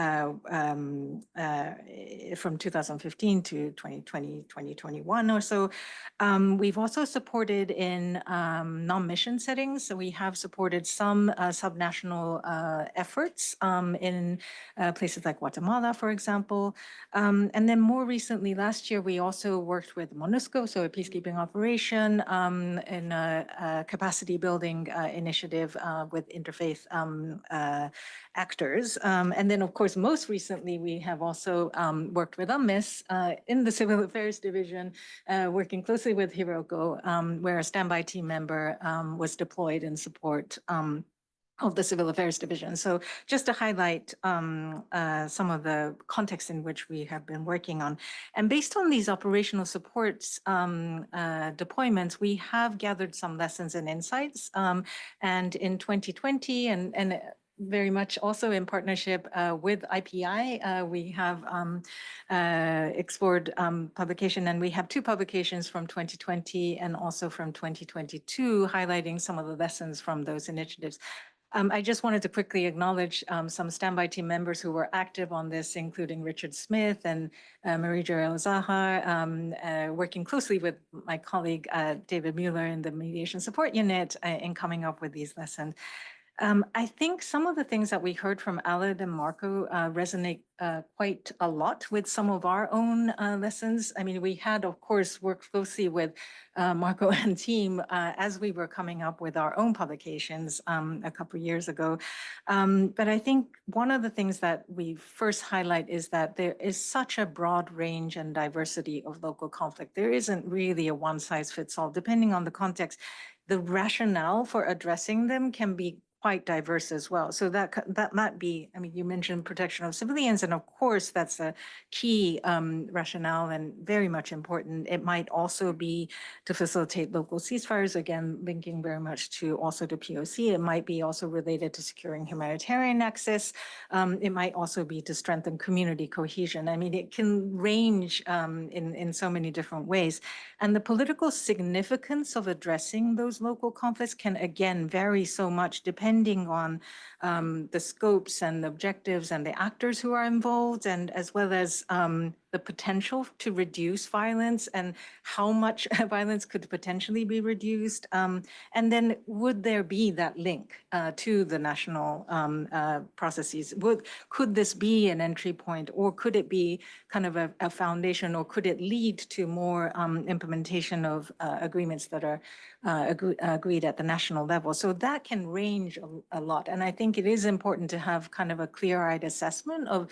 from 2015 to 2020, 2021 or so. We've also supported in non-mission settings. So we have supported some subnational efforts in places like Guatemala, for example. And then more recently, last year, we also worked with MONUSCO, so a peacekeeping operation in a capacity building initiative with interfaith actors. And then, of course, most recently, we have also worked with UNMISS in the Civil Affairs Division, working closely with Hiroko, where a standby team member was deployed in support of the Civil Affairs Division. So just to highlight some of the context in which we have been working on. And based on these operational supports deployments, we have gathered some lessons and insights. And in 2020, and very much also in partnership with IPI, we have explored publication, and we have 2 publications from 2020 and also from 2022 highlighting some of the lessons from those initiatives. I just wanted to quickly acknowledge some standby team members who were active on this, including Richard Smith and Marie-Jo El-Zahar, working closely with my colleague David Mueller in the Mediation Support Unit in coming up with these lessons. I think some of the things that we heard from Aled and Marco resonate quite a lot with some of our own lessons. I mean, we had, of course, worked closely with Marco and team as we were coming up with our own publications a couple of years ago. But I think one of the things that we first highlight is that there is such a broad range and diversity of local conflict. There isn't really a one size fits all. Depending on the context, the rationale for addressing them can be quite diverse as well. So that might be, I mean, you mentioned protection of civilians, and of course, that's a key rationale and very much important. It might also be to facilitate local ceasefires, again, linking very much to also to POC. It might be also related to securing humanitarian access. It might also be to strengthen community cohesion. I mean, it can range in so many different ways. And the political significance of addressing those local conflicts can, again, vary so much depending on the scopes and objectives and the actors who are involved, and as well as the potential to reduce violence and how much violence could potentially be reduced. And then would there be that link to the national processes? Could this be an entry point, or could it be kind of a foundation, or could it lead to more implementation of agreements that are agreed at the national level? So that can range a lot. And I think it is important to have kind of a clear-eyed assessment of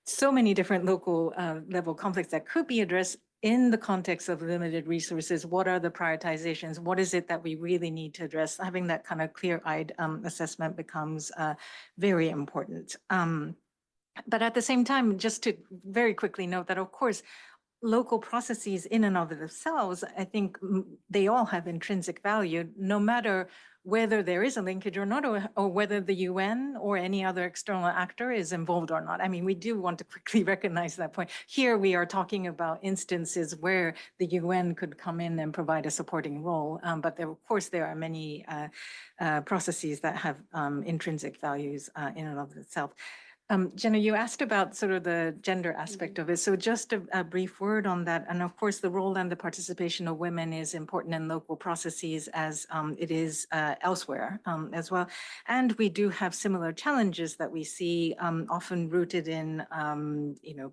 so many different local level conflicts that could be addressed in the context of limited resources. What are the prioritizations? What is it that we really need to address? Having that kind of clear-eyed assessment becomes very important. But at the same time, just to very quickly note that, of course, local processes in and of themselves, I think they all have intrinsic value, no matter whether there is a linkage or not, or whether the UN or any other external actor is involved or not. I mean, we do want to quickly recognize that point. Here we are talking about instances where the UN could come in and provide a supporting role, but there, of course, there are many processes that have intrinsic values in and of itself. Jenna, you asked about sort of the gender aspect of it. So just a brief word on that. And of course, the role and the participation of women is important in local processes as it is elsewhere as well. And we do have similar challenges that we see often rooted in,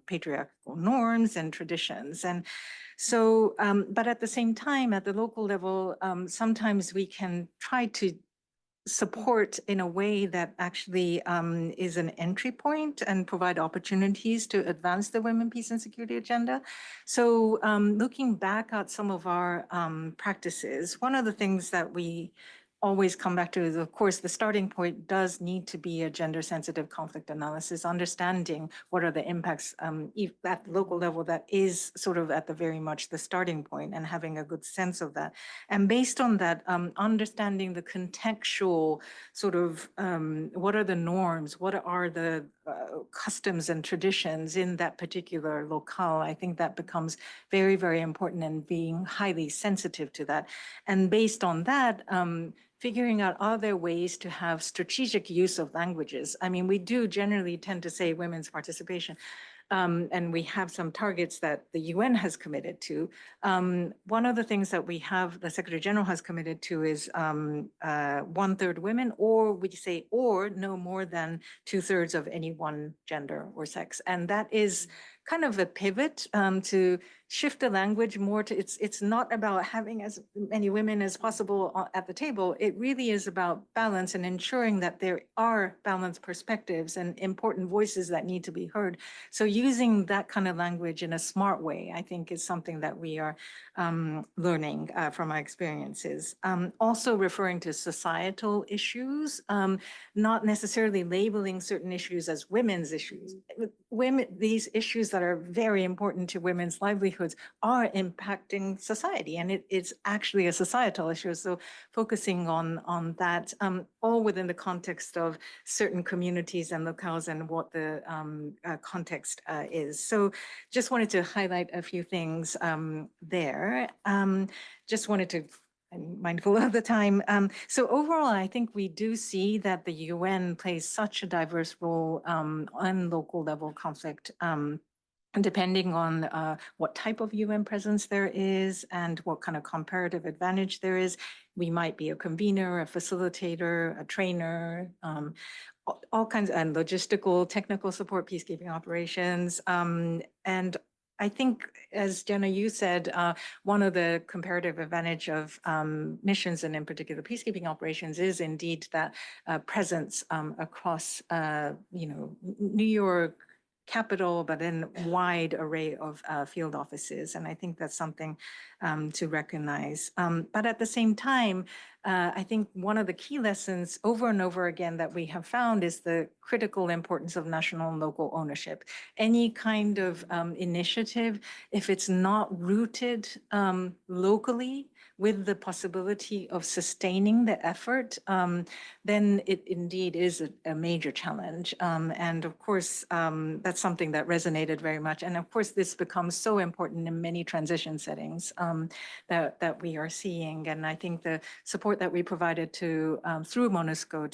patriarchal norms and traditions. And so, but at the same time, at the local level, sometimes we can try to support in a way that actually is an entry point and provide opportunities to advance the women, peace and security agenda. So looking back at some of our practices, one of the things that we always come back to is, of course, the starting point does need to be a gender sensitive conflict analysis, understanding what are the impacts at the local level. That is sort of at the very much the starting point, and having a good sense of that. And based on that, understanding the contextual sort of what are the norms, what are the customs and traditions in that particular locale, I think that becomes very, very important, and being highly sensitive to that. And based on that, figuring out, are there ways to have strategic use of languages? I mean, we do generally tend to say women's participation, and we have some targets that the UN has committed to. One of the things that we have, the Secretary General has committed to, is 1/3 women, or we say, or no more than 2/3 of any one gender or sex. And that is kind of a pivot to shift the language more to, it's not about having as many women as possible at the table. It really is about balance and ensuring that there are balanced perspectives and important voices that need to be heard. So using that kind of language in a smart way, I think, is something that we are learning from our experiences. Also referring to societal issues, not necessarily labeling certain issues as women's issues. Women, these issues that are very important to women's livelihoods are impacting society, and it's actually a societal issue. So focusing on that, all within the context of certain communities and locales and what the context is. So just wanted to highlight a few things there. Just wanted to, I'm mindful of the time. So overall, I think we do see that the UN plays such a diverse role on local level conflict, depending on what type of UN presence there is and what kind of comparative advantage there is. We might be a convener, a facilitator, a trainer, all kinds, and logistical, technical support, peacekeeping operations. And I think, as Jenna, you said, one of the comparative advantage of missions, and in particular peacekeeping operations, is indeed that presence across, New York, capital, but then wide array of field offices. And I think that's something to recognize. But at the same time, I think one of the key lessons over and over again that we have found is the critical importance of national and local ownership. Any kind of initiative, if it's not rooted locally with the possibility of sustaining the effort, then it indeed is a major challenge. And of course, that's something that resonated very much. And of course, this becomes so important in many transition settings that we are seeing. And I think the support that we provided to through MONUSCO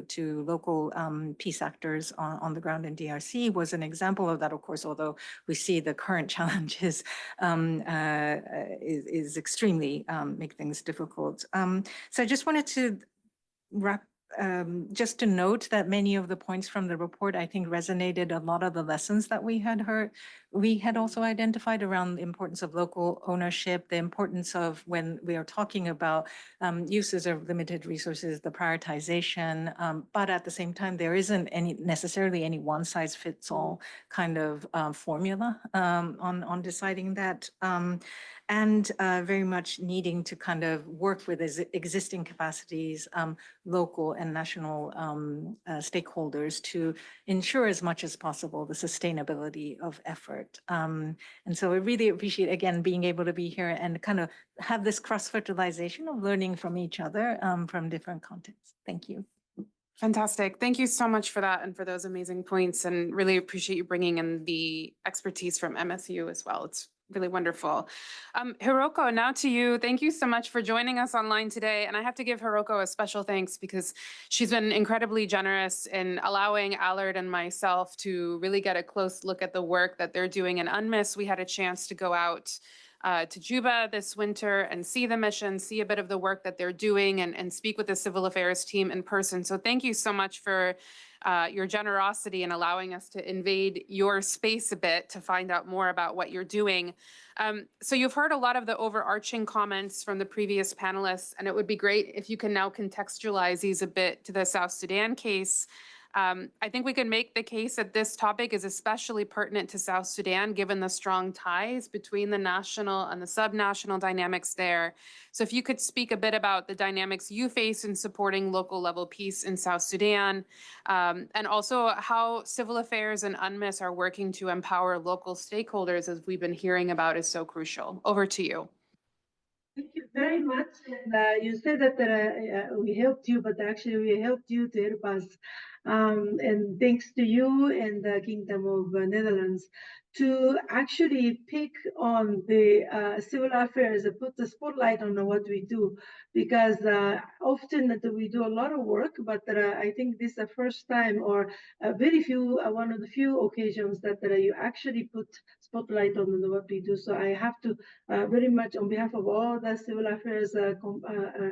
to local peace actors on the ground in DRC was an example of that. Of course, although we see the current challenges is extremely make things difficult. So I just wanted to wrap. Just to note that many of the points from the report, I think, resonated a lot of the lessons that we had heard. We had also identified around the importance of local ownership, the importance of, when we are talking about uses of limited resources, the prioritization, but at the same time, there isn't necessarily any one size fits all kind of formula on deciding that. And very much needing to kind of work with existing capacities, local and national stakeholders, to ensure as much as possible the sustainability of effort. And so I really appreciate, again, being able to be here and kind of have this cross-fertilization of learning from each other from different contexts. Thank you. Fantastic. Thank you so much for that and for those amazing points, and really appreciate you bringing in the expertise from MSU as well. It's Really wonderful. Hiroko, now to you. Thank you so much for joining us online today. And I have to give Hiroko a special thanks because she's been incredibly generous in allowing Allard and myself to really get a close look at the work that they're doing in UNMISS. We had a chance to go out to Juba this winter and see the mission, see a bit of the work that they're doing, and speak with the civil affairs team in person. So thank you so much for your generosity in allowing us to invade your space a bit to find out more about what you're doing. So you've heard a lot of the overarching comments from the previous panelists, and it would be great if you can now contextualize these a bit to the South Sudan case. I think we can make the case that this topic is especially pertinent to South Sudan, given the strong ties between the national and the subnational dynamics there. So if you could speak a bit about the dynamics you face in supporting local level peace in South Sudan, and also how civil affairs and UNMISS are working to empower local stakeholders, as we've been hearing about, is so crucial. Over to you. Thank you very much. And you said that we helped you, but actually we helped you to help us. And thanks to you and the Kingdom of Netherlands to actually pick on the civil affairs and put the spotlight on what we do, because often that we do a lot of work, but I think this is the first time or very few, one of the few occasions that you actually put spotlight on what we do. So I have to very much on behalf of all the civil affairs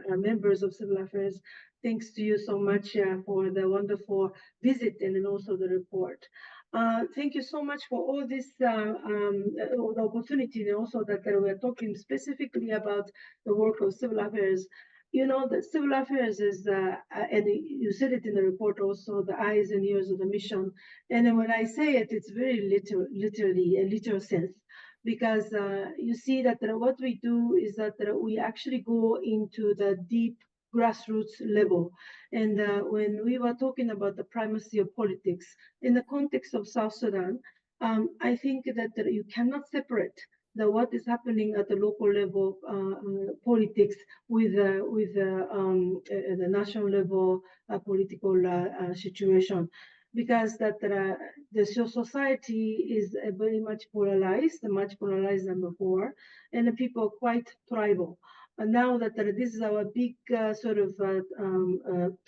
members of civil affairs, thanks to you so much for the wonderful visit and then also the report. Thank you so much for all this the opportunity, and also that we're talking specifically about the work of civil affairs. You know, the civil affairs is, and you said it in the report also, the eyes and ears of the mission. And then when I say it, it's very literally a literal sense, because you see that what we do is that we actually go into the deep grassroots level. And when we were talking about the primacy of politics in the context of South Sudan, I think that you cannot separate what is happening at the local level politics with the national level political situation, because that the society is very much polarized than before, and the people are quite tribal. And now that this is our big sort of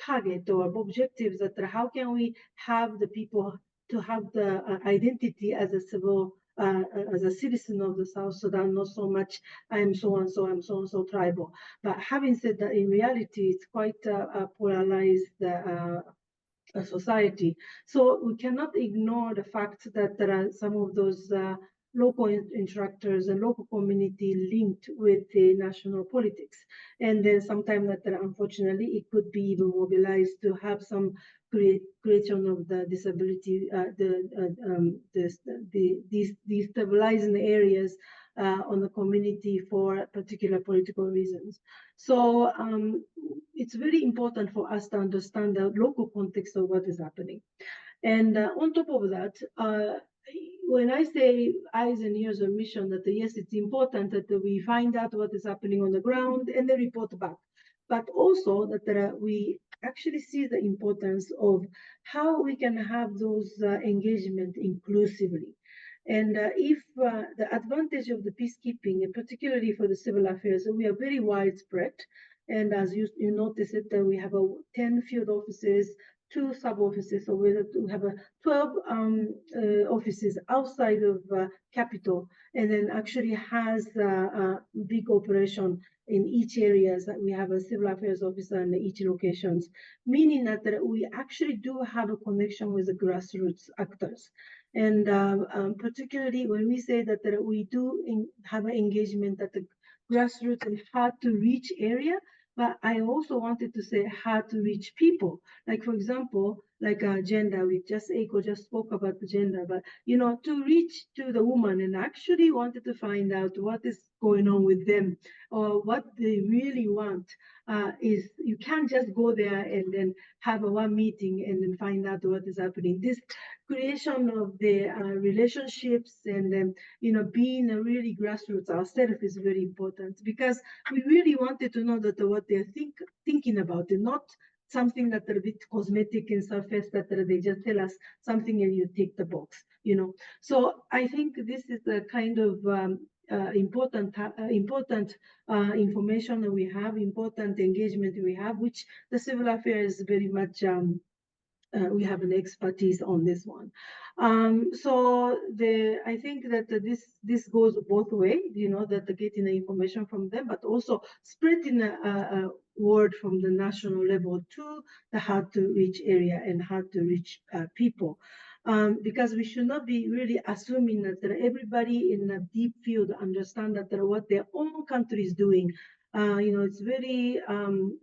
target or objectives, that how can we have the people to have the identity as a civil, as a citizen of the South Sudan, not so much I am so and so, I'm so and so tribal. But having said that, in reality, it's quite a polarized society. So we cannot ignore the fact that there are some of those local instructors and local community linked with the national politics. And then sometimes that unfortunately it could be even mobilized to have some creation of the disability, destabilizing areas on the community for particular political reasons. So it's very important for us to understand the local context of what is happening. And on top of that, when I say eyes and ears of mission, that yes, it's important that we find out what is happening on the ground and then report back. But also that we actually see the importance of how we can have those engagement inclusively. And if the advantage of the peacekeeping, and particularly for the civil affairs, we are very widespread. And as you notice it, we have 10 field offices, 2 sub-offices, so we have 12 offices outside of capital, and then actually has a big operation in each area. That we have a civil affairs officer in each locations, meaning that we actually do have a connection with the grassroots actors. And particularly when we say that we do have an engagement at the grassroots and hard to reach area, but I also wanted to say hard to reach people. Like, for example, like gender, Eiko just spoke about the gender, but, you know, to reach to the woman and actually wanted to find out what is going on with them or what they really want is you can't just go there and then have one meeting and then find out what is happening. This creation of the relationships and then, you know, being a really grassroots ourselves is very important, because we really wanted to know that what they're thinking about it, not something that are a bit cosmetic and surface that they just tell us something and you tick the box, you know. So I think this is the kind of important information that we have, important engagement we have, which the civil affairs very much we have an expertise on this one. So I think that this goes both ways, that getting the information from them, but also spreading a word from the national level to the hard to reach area and hard to reach people. Because we should not be really assuming that everybody in a deep field understand that what their own country is doing. It's very,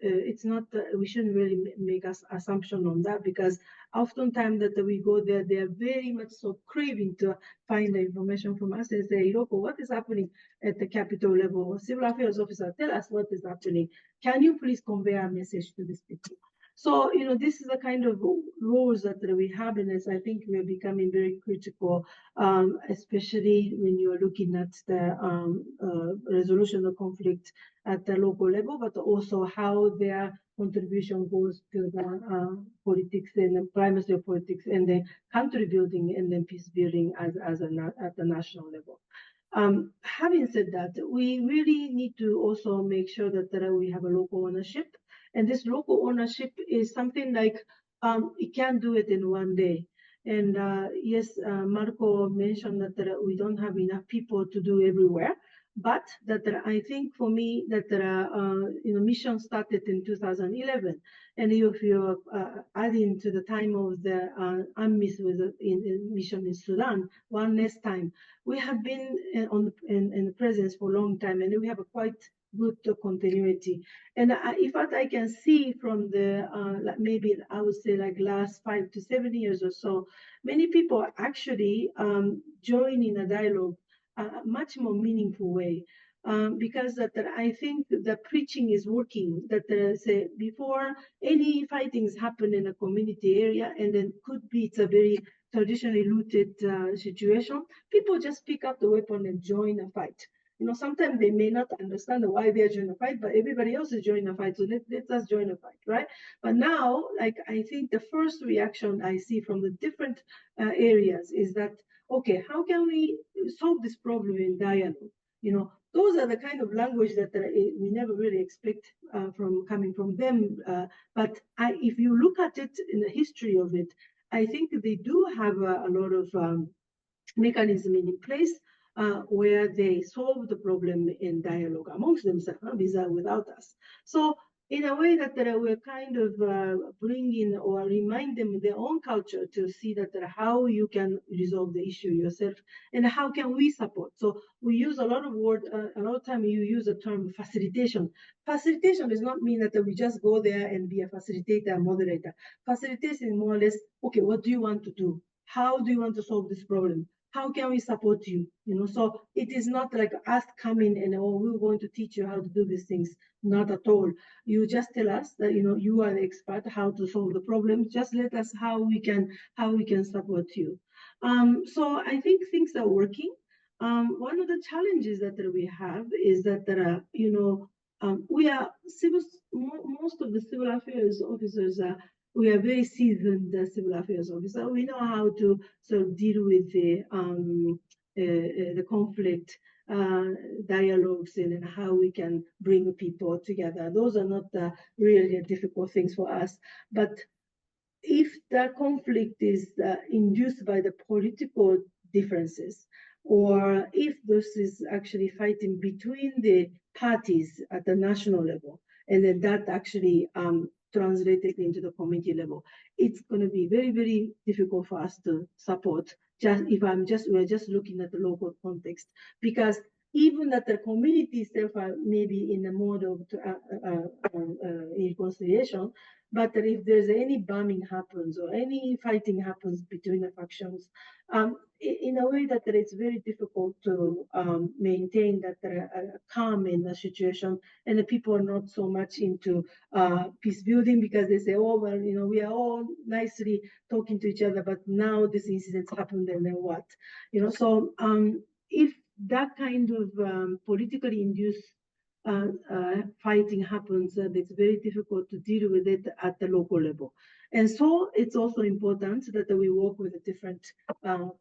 it's not, we shouldn't really make us assumption on that, because oftentimes that we go there, they are very much so craving to find the information from us and say, Hiroko, what is happening at the capital level? Civil affairs officer, tell us what is happening. Can you please convey our message to these people? So, this is the kind of roles that we have, and as I think we're becoming very critical, especially when you're looking at the resolution of conflict at the local level, but also how their contribution goes to the politics and the primacy of politics and the country building and then peace building at the national level. Having said that, we really need to also make sure that we have a local ownership. And this local ownership is something like it can't do it in one day. And yes, Marco mentioned that we don't have enough people to do everywhere. But that I think for me that mission started in 2011, and if you're adding to the time of the UNMISS in mission in Sudan, one less time, we have been in the presence for a long time, and we have a quite good continuity. And if what I can see from the maybe I would say like last 5 to 7 years or so, many people are actually joining a dialogue much more meaningful way, because that I think the preaching is working. That say before any fightings happen in a community area, and then could be it's a very traditionally looted situation, people just pick up the weapon and join a fight. Sometimes they may not understand why they're joining a fight, but everybody else is joining a fight, so let us join a fight, right? But now, like I think the first reaction I see from the different areas is that, okay, how can we solve this problem in dialogue? Those are the kind of language that we never really expect from coming from them. But if you look at it in the history of it, I think they do have a lot of mechanism in place where they solve the problem in dialogue amongst themselves, without us. So in a way that we're kind of bringing or remind them their own culture to see that how you can resolve the issue yourself and how can we support. So we use a lot of time you use the term facilitation. Facilitation does not mean that we just go there and be a facilitator and moderator. Facilitation is more or less, okay, what do you want to do? How do you want to solve this problem? How can we support you? So it is not like us coming and we're going to teach you how to do these things. Not at all. You just tell us that you are the expert how to solve the problem. Just let us how we can support you. So I think things are working. One of the challenges that we have is that we are most of the civil affairs officers we are very seasoned civil affairs officer. We know how to sort of deal with the conflict dialogues and how we can bring people together. Those are not really difficult things for us. But if the conflict is induced by the political differences, or if this is actually fighting between the parties at the national level, and then that actually translated into the community level, it's going to be very, very difficult for us to support. We're just looking at the local context, because even that the community itself are maybe in the mode of reconciliation, but if there's any bombing happens or any fighting happens between the factions, in a way that it's very difficult to maintain that calm in the situation, and the people are not so much into peace building, because they say, oh, well, we are all nicely talking to each other, but now this incident happened, and then what? So if that kind of politically induced fighting happens, it's very difficult to deal with it at the local level. And so it's also important that we work with the different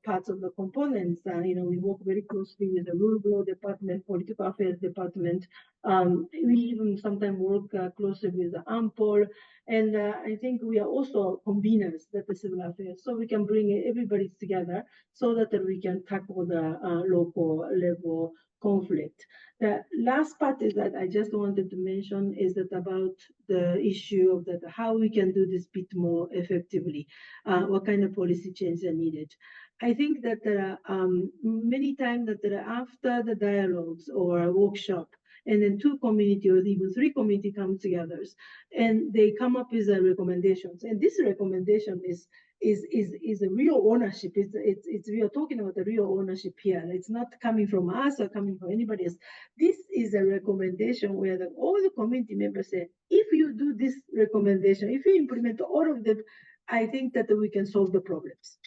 parts of the components. We work very closely with the Rural Department, Political Affairs Department. We even sometimes work closely with the AMPOL. And I think we are also conveners that the civil affairs, so we can bring everybody together so that we can tackle the local level conflict. The last part is that I just wanted to mention is that about the issue of that how we can do this bit more effectively, what kind of policy changes are needed. I think that there are many times that there are after the dialogues or a workshop, and then two community or even three community come together, and they come up with recommendations. And this recommendation is a real ownership. We are talking about the real ownership here. It's not coming from us or coming from anybody else. This is a recommendation where all the community members say, if you do this recommendation, if you implement all of them, I think that we can solve the problems,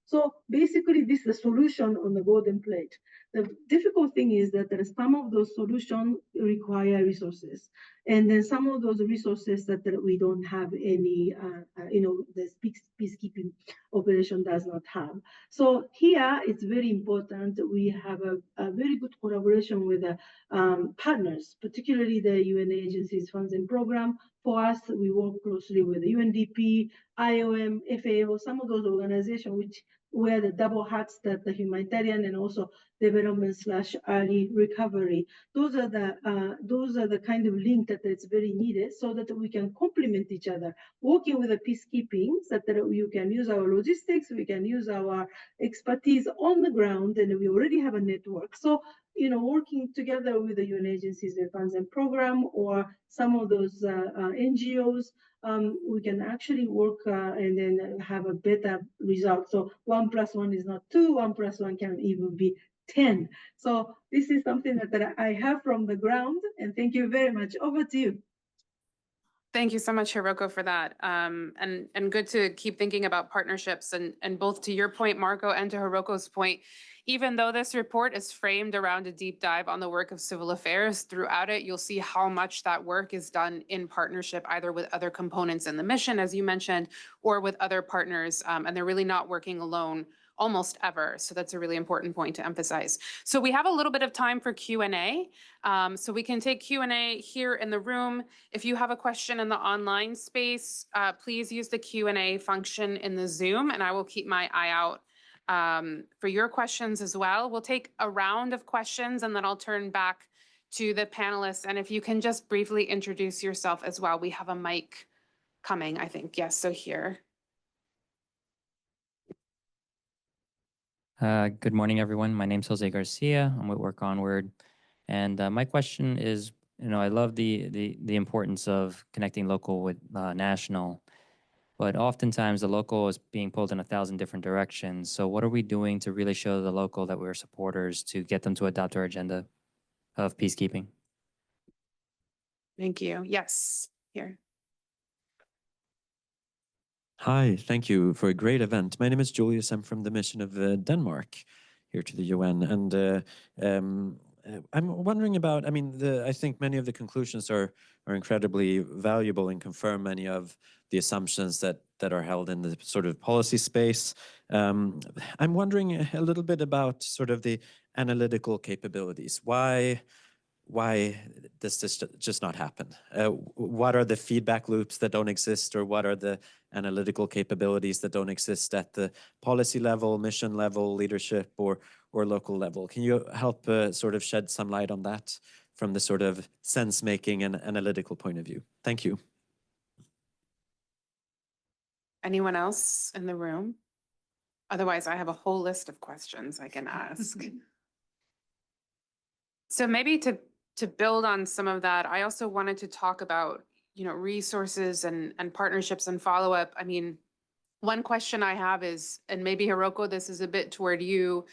So basically, this is the solution on the golden plate. The difficult thing is that there are some of those solutions require resources. And then some of those resources that we don't have any, the peacekeeping operation does not have. So here it's very important we have a very good collaboration with the partners, particularly the UN agencies, funds and program. For us, we work closely with the UNDP, IOM, FAO, some of those organizations which wear the double hats, that the humanitarian and also development/early recovery. Those are the kind of link that it's very needed so that we can complement each other. Working with the peacekeeping, so that you can use our logistics, we can use our expertise on the ground, and we already have a network. So, working together with the UN agencies, the funds and program, or some of those NGOs, we can actually work and then have a better result. So 1 + 1 is not 2, 1 + 1 can even be 10. So this is something that I have from the ground, and thank you very much. Over to you. Thank you so much, Hiroko, for that. And good to keep thinking about partnerships, and both to your point, Marco, and to Hiroko's point, even though this report is framed around a deep dive on the work of civil affairs, throughout it, you'll see how much that work is done in partnership, either with other components in the mission, as you mentioned, or with other partners, and they're really not working alone almost ever. So that's a really important point to emphasize. So we have a little bit of time for Q&A. So we can take Q&A here in the room. If you have a question in the online space, please use the Q&A function in the Zoom, and I will keep my eye out for your questions as well. We'll take a round of questions, and then I'll turn back to the panelists. And if you can just briefly introduce yourself as well. We have a mic coming, I think. Yes, so here. Good morning, everyone. My name's Jose Garcia. I'm with Work Onward. And my question is, I love the importance of connecting local with national, but oftentimes the local is being pulled in 1,000 different directions. So what are we doing to really show the local that we're supporters to get them to adopt our agenda of peacekeeping? Thank you. Yes, here. Hi, thank you for a great event. My name is Julius. I'm from the mission of Denmark here to the UN. And I'm wondering about, I think many of the conclusions are incredibly valuable and confirm many of the assumptions that are held in the sort of policy space. I'm wondering a little bit about sort of the analytical capabilities. Why does this just not happen? What are the feedback loops that don't exist, or what are the analytical capabilities that don't exist at the policy level, mission level, leadership, or local level? Can you help sort of shed some light on that from the sort of sense-making and analytical point of view? Thank you. Anyone else in the room? Otherwise, I have a whole list of questions I can ask. So maybe to build on some of that, I also wanted to talk about, resources and partnerships and follow-up. I mean, one question I have is, and maybe Hiroko, this is a bit toward you,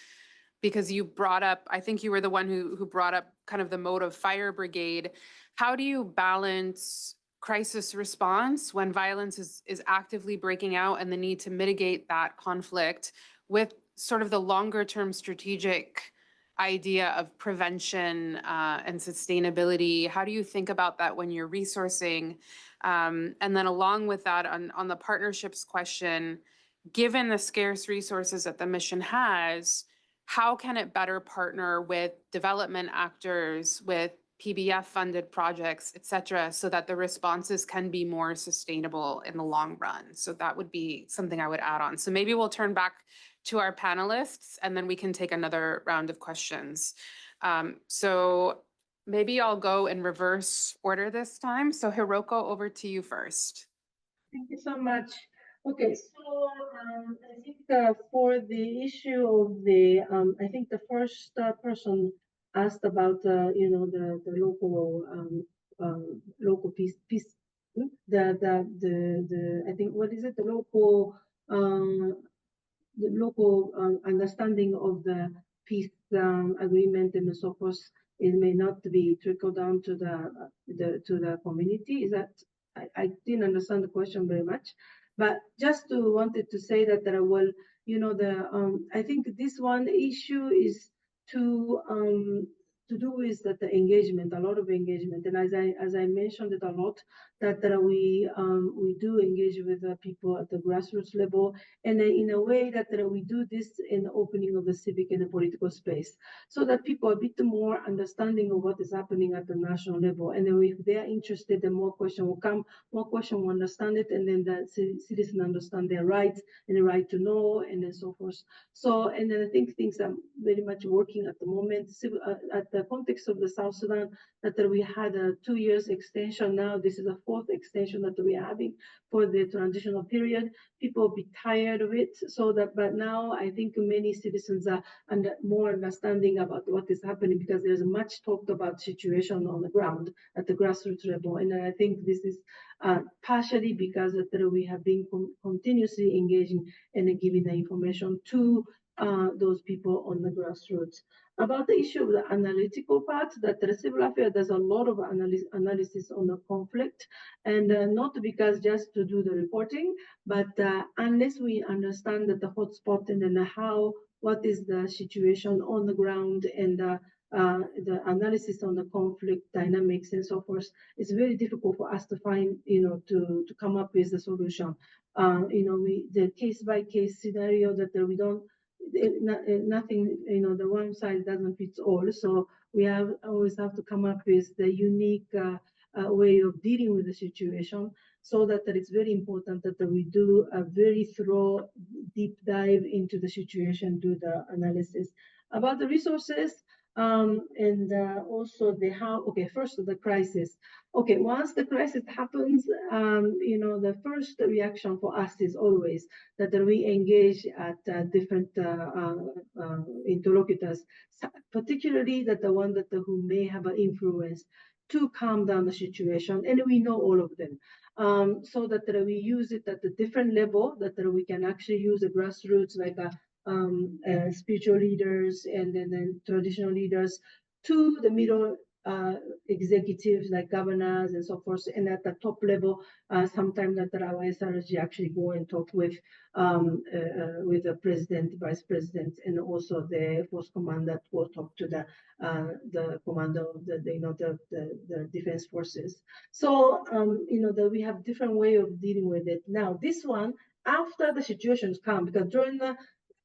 because you brought up, I think you were the one who brought up kind of the mode of fire brigade. How do you balance crisis response when violence is actively breaking out and the need to mitigate that conflict with sort of the longer term strategic idea of prevention and sustainability? How do you think about that when you're resourcing? And then along with that, on the partnerships question, given the scarce resources that the mission has, how can it better partner with development actors, with PBF-funded projects, et cetera, so that the responses can be more sustainable in the long run? So that would be something I would add on. So maybe we'll turn back to our panelists, and then we can take another round of questions. So maybe I'll go in reverse order this time. So Hiroko, over to you first. Thank you so much. Okay, so I think for the issue of the, I think the first person asked about, the local peace, I think, what is it, the local understanding of the peace agreement and so forth. It may not be trickled down to the community. Is that I didn't understand the question very much, but just wanted to say that well, I think this one issue is to do with that the engagement, a lot of engagement, and as I mentioned it a lot, that we do engage with people at the grassroots level, and in a way that we do this in the opening of the civic and the political space, so that people are a bit more understanding of what is happening at the national level. And then if they are interested, then more question will come, more question will understand it, and then the citizens understand their rights and the right to know, and then so forth. So, and then I think things are very much working at the moment. At the context of the South Sudan, that we had a 2 years extension. Now this is a 4th extension that we are having for the transitional period. People will be tired of it, so that, but now I think many citizens are more understanding about what is happening, because there's much talked about situation on the ground at the grassroots level. And I think this is partially because that we have been continuously engaging and giving the information to those people on the grassroots. About the issue of the analytical part, that the civil affairs does a lot of analysis on the conflict, and not because just to do the reporting, but unless we understand that the hotspot and then what is the situation on the ground, and the analysis on the conflict dynamics and so forth, it's very difficult for us to find, to come up with the solution. The case by case scenario that we don't. Nothing, the one size doesn't fit all. So we always have to come up with the unique way of dealing with the situation, so that it's very important that we do a very thorough, deep dive into the situation, do the analysis about the resources, and also okay, first the crisis. Okay, once the crisis happens, the first reaction for us is always that we engage at different interlocutors, particularly that the one that who may have an influence to calm down the situation, and we know all of them. So that we use it at a different level, that we can actually use the grassroots, like spiritual leaders and then traditional leaders, to the middle executives like governors and so forth, and at the top level, sometimes that our SRG actually go and talk with the president, vice president, and also the force commander will talk to the commander of the defense forces. So that we have different way of dealing with it. Now this one, after the situations come, because during the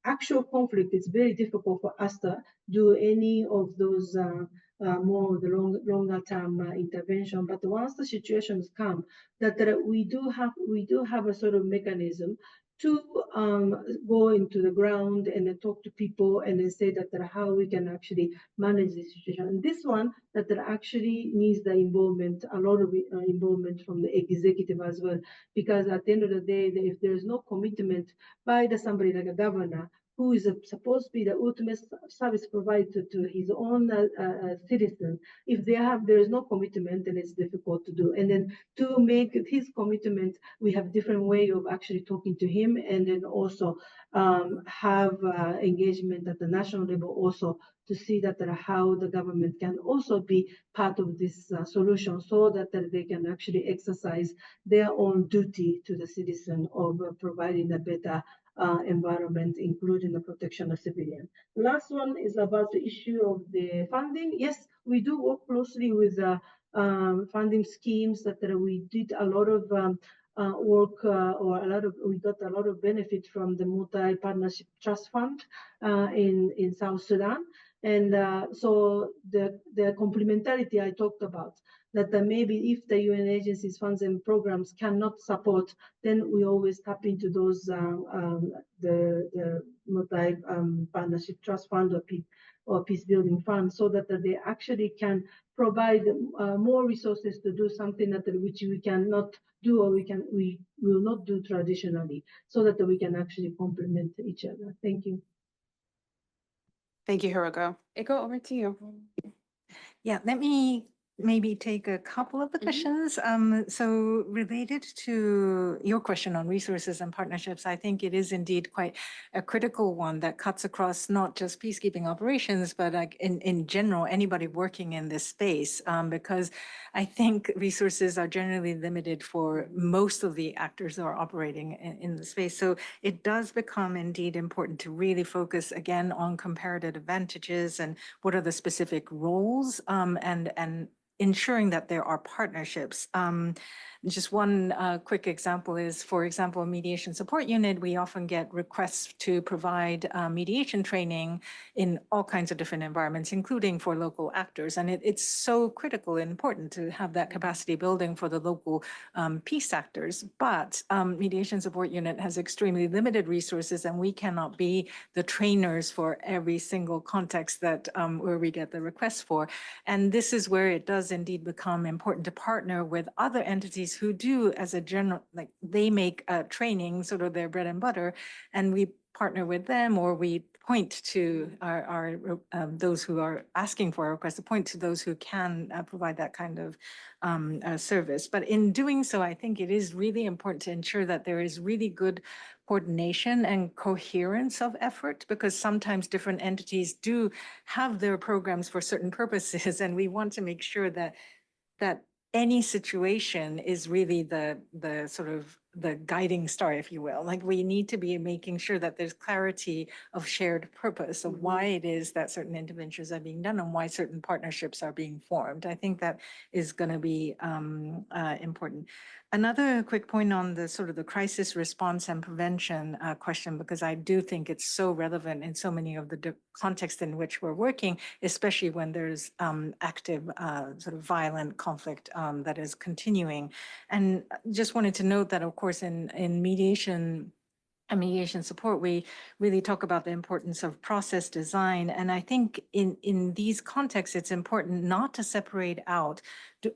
actual conflict, it's very difficult for us to do any of those more of the longer term intervention. But once the situations come, that we do have a sort of mechanism to go into the ground and then talk to people and then say that how we can actually manage the situation. And this one that actually needs the involvement, a lot of involvement from the executive as well, because at the end of the day, if there is no commitment by somebody like a governor, who is supposed to be the ultimate service provider to his own citizens, if there is no commitment, then it's difficult to do. And then to make his commitment, we have different way of actually talking to him, and then also have engagement at the national level also, to see that how the government can also be part of this solution, so that they can actually exercise their own duty to the citizen of providing a better environment, including the protection of civilians. The last one is about the issue of the funding. Yes, we do work closely with funding schemes that we did a lot of work we got a lot of benefit from the multi-partnership trust fund in South Sudan. And so the complementarity I talked about, that maybe if the UN agencies, funds and programs cannot support, then we always tap into those, the multi-partnership trust fund or peace building fund, so that they actually can provide more resources to do something that which we cannot do, or we will not do traditionally, so that we can actually complement each other. Thank you. Thank you, Hirogo. Iko, over to you. Yeah, let me maybe take a couple of the questions. So related to your question on resources and partnerships, I think it is indeed quite a critical one that cuts across not just peacekeeping operations, but like in general, anybody working in this space, because I think resources are generally limited for most of the actors that are operating in the space. So it does become indeed important to really focus again on comparative advantages and what are the specific roles and ensuring that there are partnerships. Just one quick example is, for example, mediation support unit, we often get requests to provide mediation training in all kinds of different environments, including for local actors. And it's so critical and important to have that capacity building for the local peace actors. But mediation support unit has extremely limited resources, and we cannot be the trainers for every single context that where we get the requests for. And this is where it does indeed become important to partner with other entities who do, as a general, like they make training sort of their bread and butter, and we partner with them, or we point to our those who are asking for a request, to point to those who can provide that kind of service. But in doing so, I think it is really important to ensure that there is really good coordination and coherence of effort, because sometimes different entities do have their programs for certain purposes, and we want to make sure that any situation is really the sort of the guiding star, if you will. Like, we need to be making sure that there's clarity of shared purpose of why it is that certain interventions are being done and why certain partnerships are being formed. I think that is going to be important. Another quick point on the sort of the crisis response and prevention question, because I do think it's so relevant in so many of the contexts in which we're working, especially when there's active sort of violent conflict that is continuing. And just wanted to note that, of course, in mediation and mediation support, we really talk about the importance of process design. And I think in these contexts, it's important not to separate out,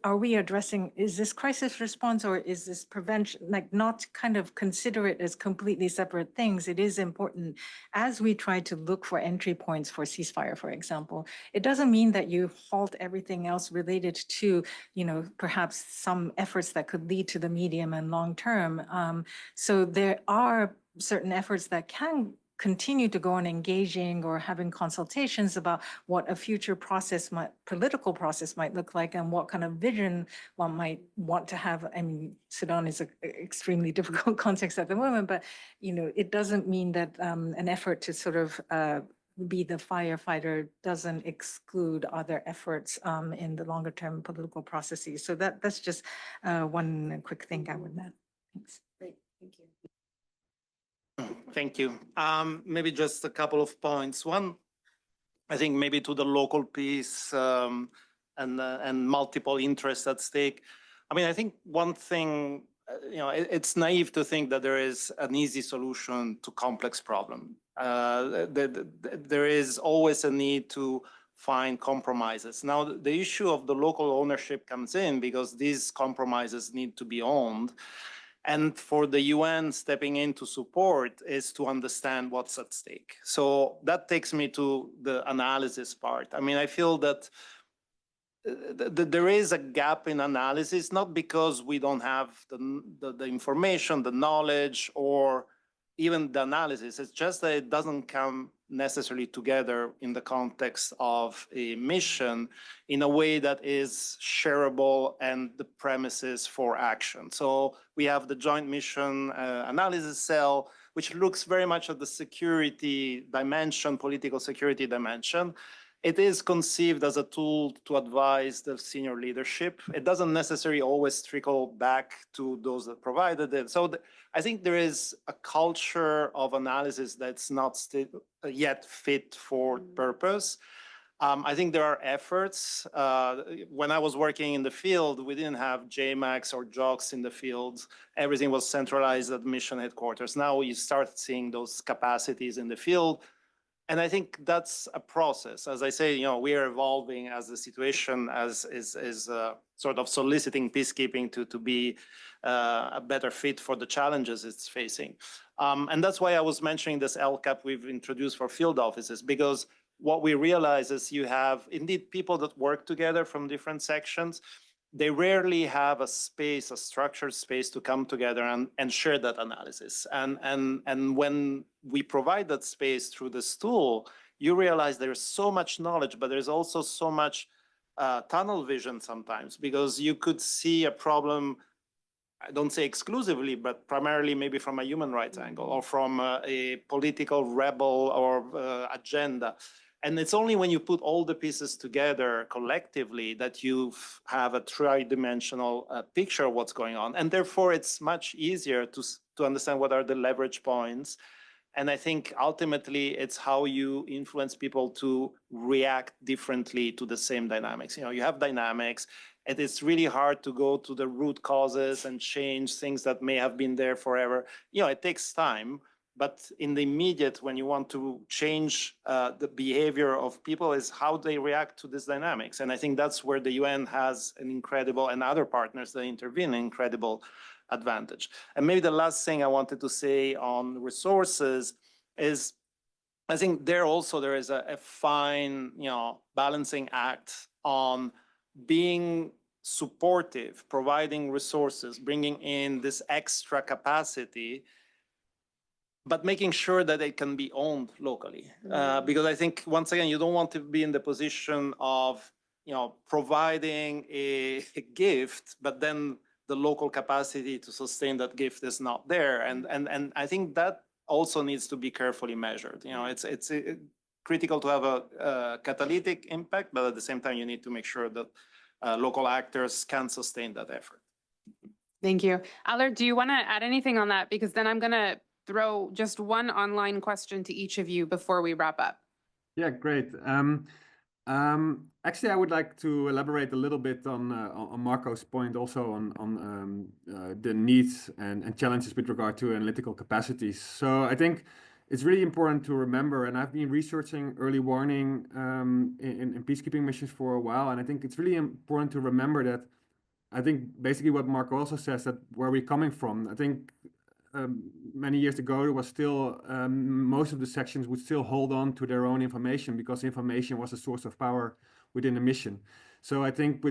are we addressing, is this crisis response or is this prevention, like not kind of consider it as completely separate things. It is important as we try to look for entry points for ceasefire, for example. It doesn't mean that you halt everything else related to, perhaps some efforts that could lead to the medium and long term. So there are certain efforts that can continue to go on engaging or having consultations about what a future political process might look like, and what kind of vision one might want to have. I mean, Sudan is an extremely difficult context at the moment, but it doesn't mean that an effort to sort of be the firefighter doesn't exclude other efforts in the longer term political processes. So that's just one quick thing I would add. Thanks. Great, thank you. Thank you. Maybe just a couple of points. One, I think maybe to the local piece and multiple interests at stake. I mean, I think one thing, it's naive to think that there is an easy solution to complex problem. There is always a need to find compromises. Now, the issue of the local ownership comes in because these compromises need to be owned. And for the UN stepping in to support is to understand what's at stake. So that takes me to the analysis part. I mean, I feel that there is a gap in analysis, not because we don't have the information, the knowledge, or even the analysis. It's just that it doesn't come necessarily together in the context of a mission in a way that is shareable and the premises for action. So we have the joint mission analysis cell, which looks very much at the security dimension, political security dimension. it is conceived as a tool to advise the senior leadership. It doesn't necessarily always trickle back to those that provided it. So I think there is a culture of analysis that's not yet fit for purpose. I think there are efforts. When I was working in the field, we didn't have JMAX or JOCs in the field. Everything was centralized at mission headquarters. Now you start seeing those capacities in the field. And I think that's a process. As I say, we are evolving as the situation is sort of soliciting peacekeeping to be a better fit for the challenges it's facing. And that's why I was mentioning this LCAP we've introduced for field offices, because what we realize is you have indeed people that work together from different sections. They rarely have a space, a structured space to come together and share that analysis. And when we provide that space through this tool, you realize there's so much knowledge, but there's also so much tunnel vision sometimes, because you could see a problem, I don't say exclusively, but primarily maybe from a human rights angle or from a political rebel or agenda. And it's only when you put all the pieces together collectively that you have a tri-dimensional picture of what's going on. And therefore, it's much easier to understand what are the leverage points. And I think ultimately, it's how you influence people to react differently to the same dynamics. You have dynamics. It is really hard to go to the root causes and change things that may have been there forever. It takes time. But in the immediate, when you want to change the behavior of people, is how they react to these dynamics. And I think that's where the UN has an incredible, and other partners that intervene, an incredible advantage. And maybe the last thing I wanted to say on resources is, I think there is a fine, balancing act on being supportive, providing resources, bringing in this extra capacity, but making sure that it can be owned locally. Because I think, once again, you don't want to be in the position of, providing a gift, but then the local capacity to sustain that gift is not there. And I think that also needs to be carefully measured. It's critical to have a catalytic impact, but at the same time, you need to make sure that local actors can sustain that effort. Thank you. Allard, do you want to add anything on that? Because then I'm going to throw just one online question to each of you before we wrap up. Yeah, great. Actually, I would like to elaborate a little bit on Marco's point, also on the needs and challenges with regard to analytical capacities. So I think it's really important to remember, and I've been researching early warning in peacekeeping missions for a while, and I think it's really important to remember that, I think basically what Marco also says, that where we're coming from, I think many years ago, there was still, most of the sections would still hold on to their own information, because information was a source of power within the mission. So I think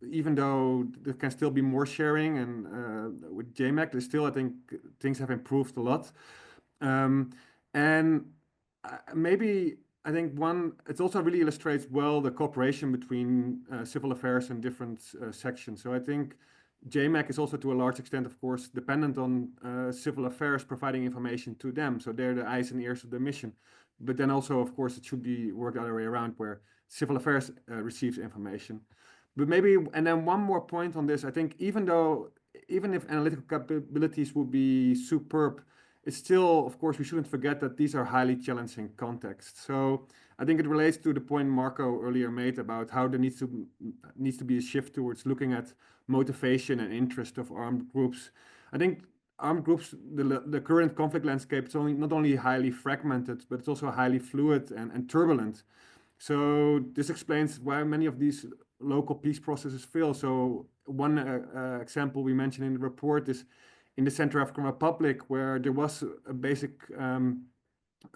even though there can still be more sharing, and with JMAC, there's still, I think, things have improved a lot. And maybe I think it also really illustrates well the cooperation between civil affairs and different sections. So I think JMAC is also, to a large extent, of course, dependent on civil affairs providing information to them. So they're the eyes and ears of the mission. But then also, of course, it should be worked the other way around, where civil affairs receives information. But maybe, and then one more point on this, I think even if analytical capabilities would be superb, it's still, of course, we shouldn't forget that these are highly challenging contexts. So I think it relates to the point Marco earlier made about how there needs to be a shift towards looking at motivation and interest of armed groups. I think armed groups, the current conflict landscape, is not only highly fragmented, but it's also highly fluid and turbulent. So this explains why many of these local peace processes fail. So one example we mentioned in the report is in the Central African Republic, where there was a basic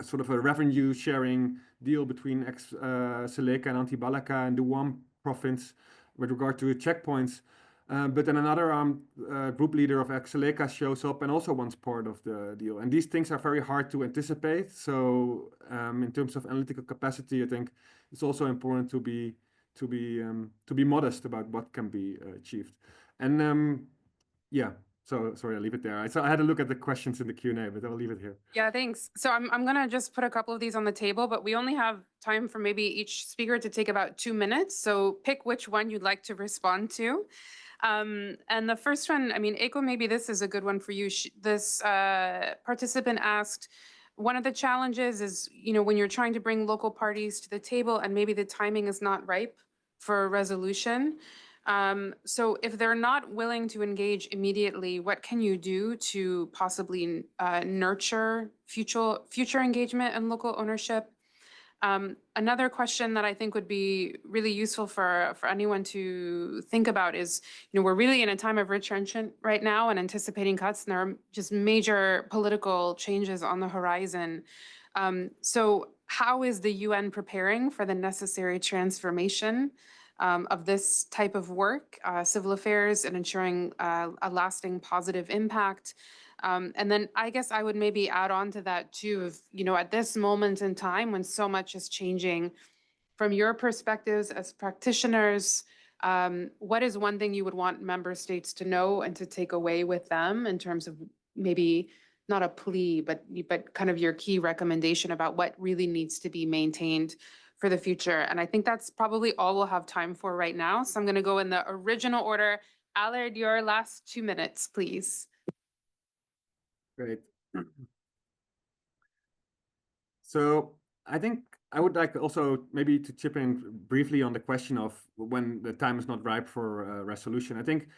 sort of a revenue sharing deal between Seleka and Anti-Balaka and the one province with regard to checkpoints. But then another group leader of Seleka shows up and also wants part of the deal. And these things are very hard to anticipate. So in terms of analytical capacity, I think it's also important to be modest about what can be achieved. And yeah. So sorry, I'll leave it there. So I had a look at the questions in the Q&A, but I'll leave it here. Yeah, thanks. So I'm gonna just put a couple of these on the table, but we only have time for maybe each speaker to take about 2 minutes. So pick which one you'd like to respond to. And the first one, I mean, Eiko, maybe this is a good one for you. This participant asked, one of the challenges is, you know, when you're trying to bring local parties to the table and maybe the timing is not ripe for a resolution. So if they're not willing to engage immediately, what can you do to possibly nurture future engagement and local ownership? Another question that I think would be really useful for anyone to think about is, you know, we're really in a time of retrenchment right now and anticipating cuts, and there are just major political changes on the horizon. So how is the UN preparing for the necessary transformation of this type of work, civil affairs, and ensuring a lasting positive impact? And then I guess I would maybe add on to that too, of, you know, at this moment in time when so much is changing, from your perspectives as practitioners, what is one thing you would want member states to know and to take away with them in terms of maybe not a plea, but kind of your key recommendation about what really needs to be maintained for the future? And I think that's probably all we'll have time for right now. So I'm going to go in the original order. Allard, your last 2 minutes, please. Great. So I think I would like also maybe to chip in briefly on the question of when the time is not ripe for a resolution. I think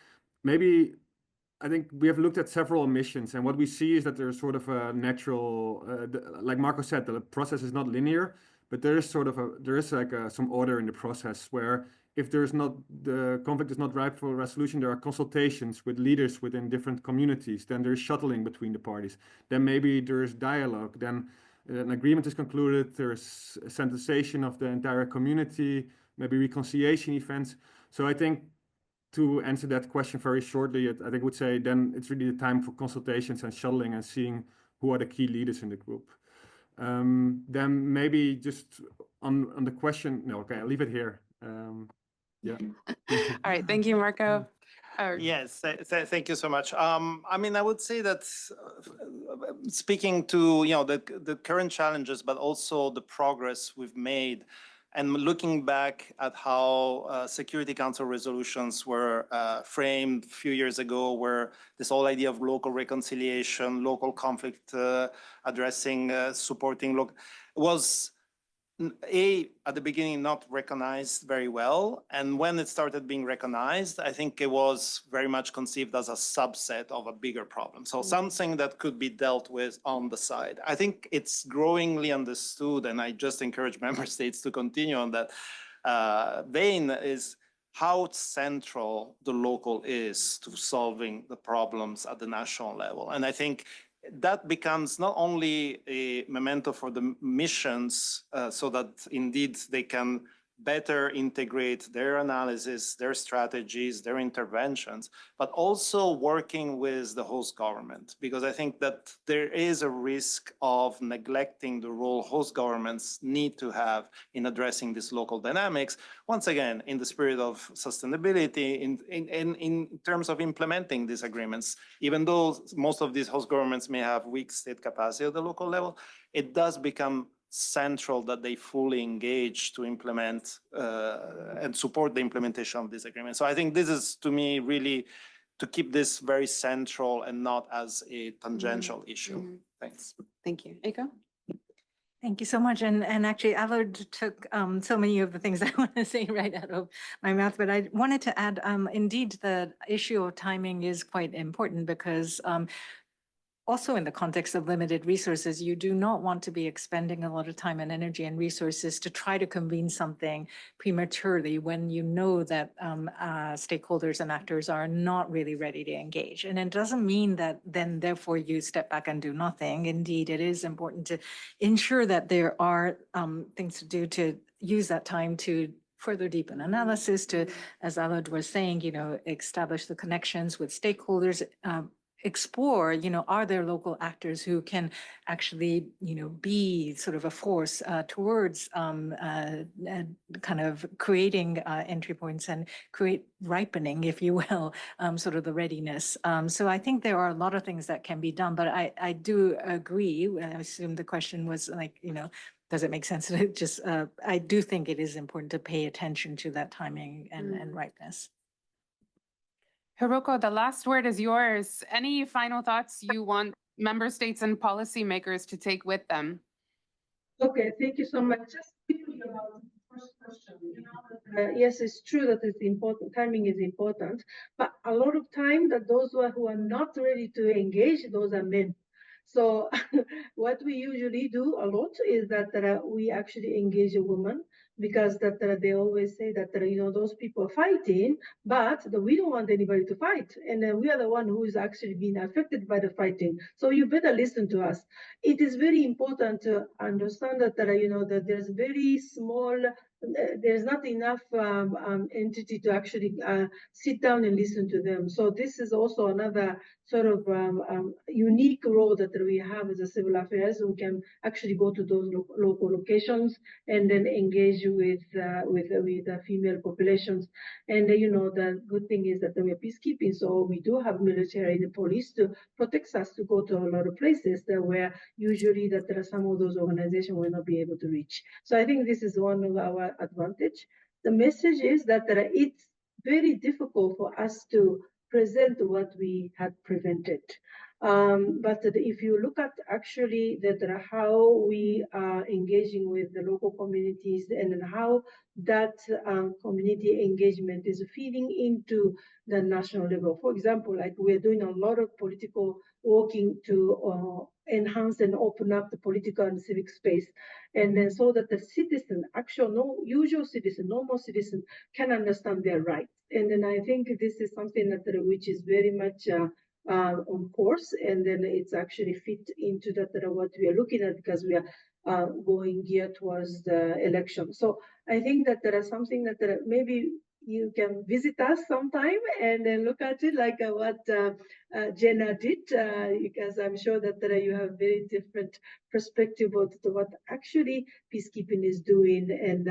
we have looked at several emissions, and what we see is that there's sort of a natural, like Marco said, the process is not linear, but there is some order in the process where if the conflict is not ripe for a resolution, there are consultations with leaders within different communities. Then there's shuttling between the parties. Then maybe there's dialogue. Then an agreement is concluded. There's a sensitization of the entire community, maybe reconciliation events. So I think to answer that question very shortly, I think would say then it's really the time for consultations and shuttling and seeing who are the key leaders in the group. Then maybe just on the question, no, okay, I'll leave it here. Yeah. All right, thank you, Marco. Yes, thank you so much. I mean, I would say that speaking to, you know, the current challenges, but also the progress we've made, and looking back at how Security Council resolutions were framed a few years ago, where this whole idea of local reconciliation, local conflict addressing, supporting local, was at the beginning not recognized very well. And when it started being recognized, I think it was very much conceived as a subset of a bigger problem. So something that could be dealt with on the side. I think it's growingly understood, and I just encourage member states to continue on that vein, is how central the local is to solving the problems at the national level. And I think that becomes not only a memento for the missions, so that indeed they can better integrate their analysis, their strategies, their interventions, but also working with the host government. Because I think that there is a risk of neglecting the role host governments need to have in addressing these local dynamics, once again, in the spirit of sustainability, in terms of implementing these agreements. Even though most of these host governments may have weak state capacity at the local level, it does become central that they fully engage to implement and support the implementation of this agreement. So I think this is, to me, really to keep this very central and not as a tangential issue. Thanks. Thank you. Eiko? Thank you so much. And actually, Allard took so many of the things I want to say right out of my mouth, but I wanted to add, indeed, the issue of timing is quite important because also in the context of limited resources, you do not want to be expending a lot of time and energy and resources to try to convene something prematurely when you know that stakeholders and actors are not really ready to engage. And it doesn't mean that then therefore you step back and do nothing. Indeed, it is important to ensure that there are things to do to use that time to further deepen analysis, to, as Allard was saying, you know, establish the connections with stakeholders, explore, are there local actors who can actually, be sort of a force towards kind of creating entry points and create ripening, if you will, sort of the readiness. So I think there are a lot of things that can be done, but I do agree. I assume the question was like, does it make sense to just, I do think it is important to pay attention to that timing and ripeness. Hiroko, the last word is yours. Any final thoughts you want member states and policymakers to take with them? Okay, thank you so much. Just quickly about the first question. Yes, it's true that it's important. Timing is important, but a lot of time that those who are not ready to engage, those are men. So what we usually do a lot is that we actually engage a woman because that they always say that those people are fighting, but we don't want anybody to fight, and we are the one who is actually being affected by the fighting. So you better listen to us. It is very important to understand that that there's very small. There's not enough entity to actually sit down and listen to them. So this is also another sort of unique role that we have as a civil affairs. We can actually go to those local locations and then engage with the female populations. And the good thing is that we are peacekeeping, so we do have military and police to protect us to go to a lot of places that where usually that there are some of those organizations will not be able to reach. So I think this is one of our advantage. The message is that it's very difficult for us to present what we had prevented. But if you look at actually how we are engaging with the local communities and then how that community engagement is feeding into the national level. For example, like we're doing a lot of political working to enhance and open up the political and civic space. And then so that the citizen, usual citizen, normal citizen can understand their rights. And then I think this is something that which is very much on course, and then it's actually fit into that what we are looking at because we are going gear towards the election. So I think that there is something that maybe you can visit us sometime and then look at it like what Jenna did, because I'm sure that you have very different perspective of what actually peacekeeping is doing and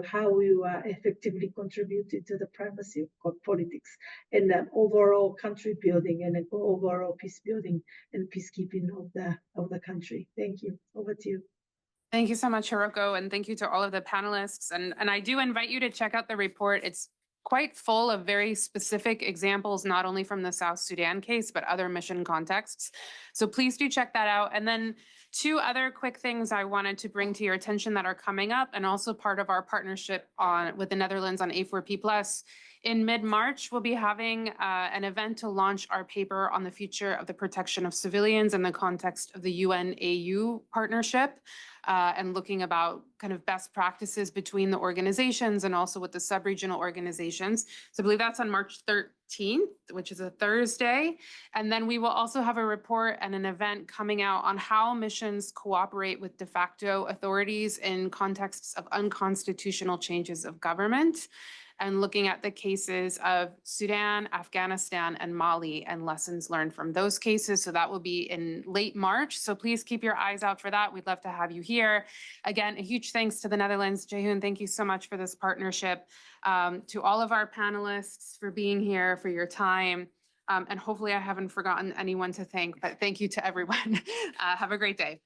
how you are effectively contributing to the primacy of politics and overall country building and overall peace building and peacekeeping of the country. Thank you. Over to you. Thank you so much, Hiroko, and thank you to all of the panelists. And I do invite you to check out the report. It's quite full of very specific examples, not only from the South Sudan case, but other mission contexts. So please do check that out. And then two other quick things I wanted to bring to your attention that are coming up and also part of our partnership with the Netherlands on A4P+. In mid-March, we'll be having an event to launch our paper on the future of the protection of civilians in the context of the UN-AU partnership. And looking about kind of best practices between the organizations and also with the sub-regional organizations. So I believe that's on March 13th, which is a Thursday. And then we will also have a report and an event coming out on how missions cooperate with de facto authorities in contexts of unconstitutional changes of government, and looking at the cases of Sudan, Afghanistan, and Mali and lessons learned from those cases. So that will be in late March. So please keep your eyes out for that. We'd love to have you here. Again, a huge thanks to the Netherlands. Jaehoon, thank you so much for this partnership. To all of our panelists for being here, for your time. And hopefully I haven't forgotten anyone to thank, but thank you to everyone. Have a great day.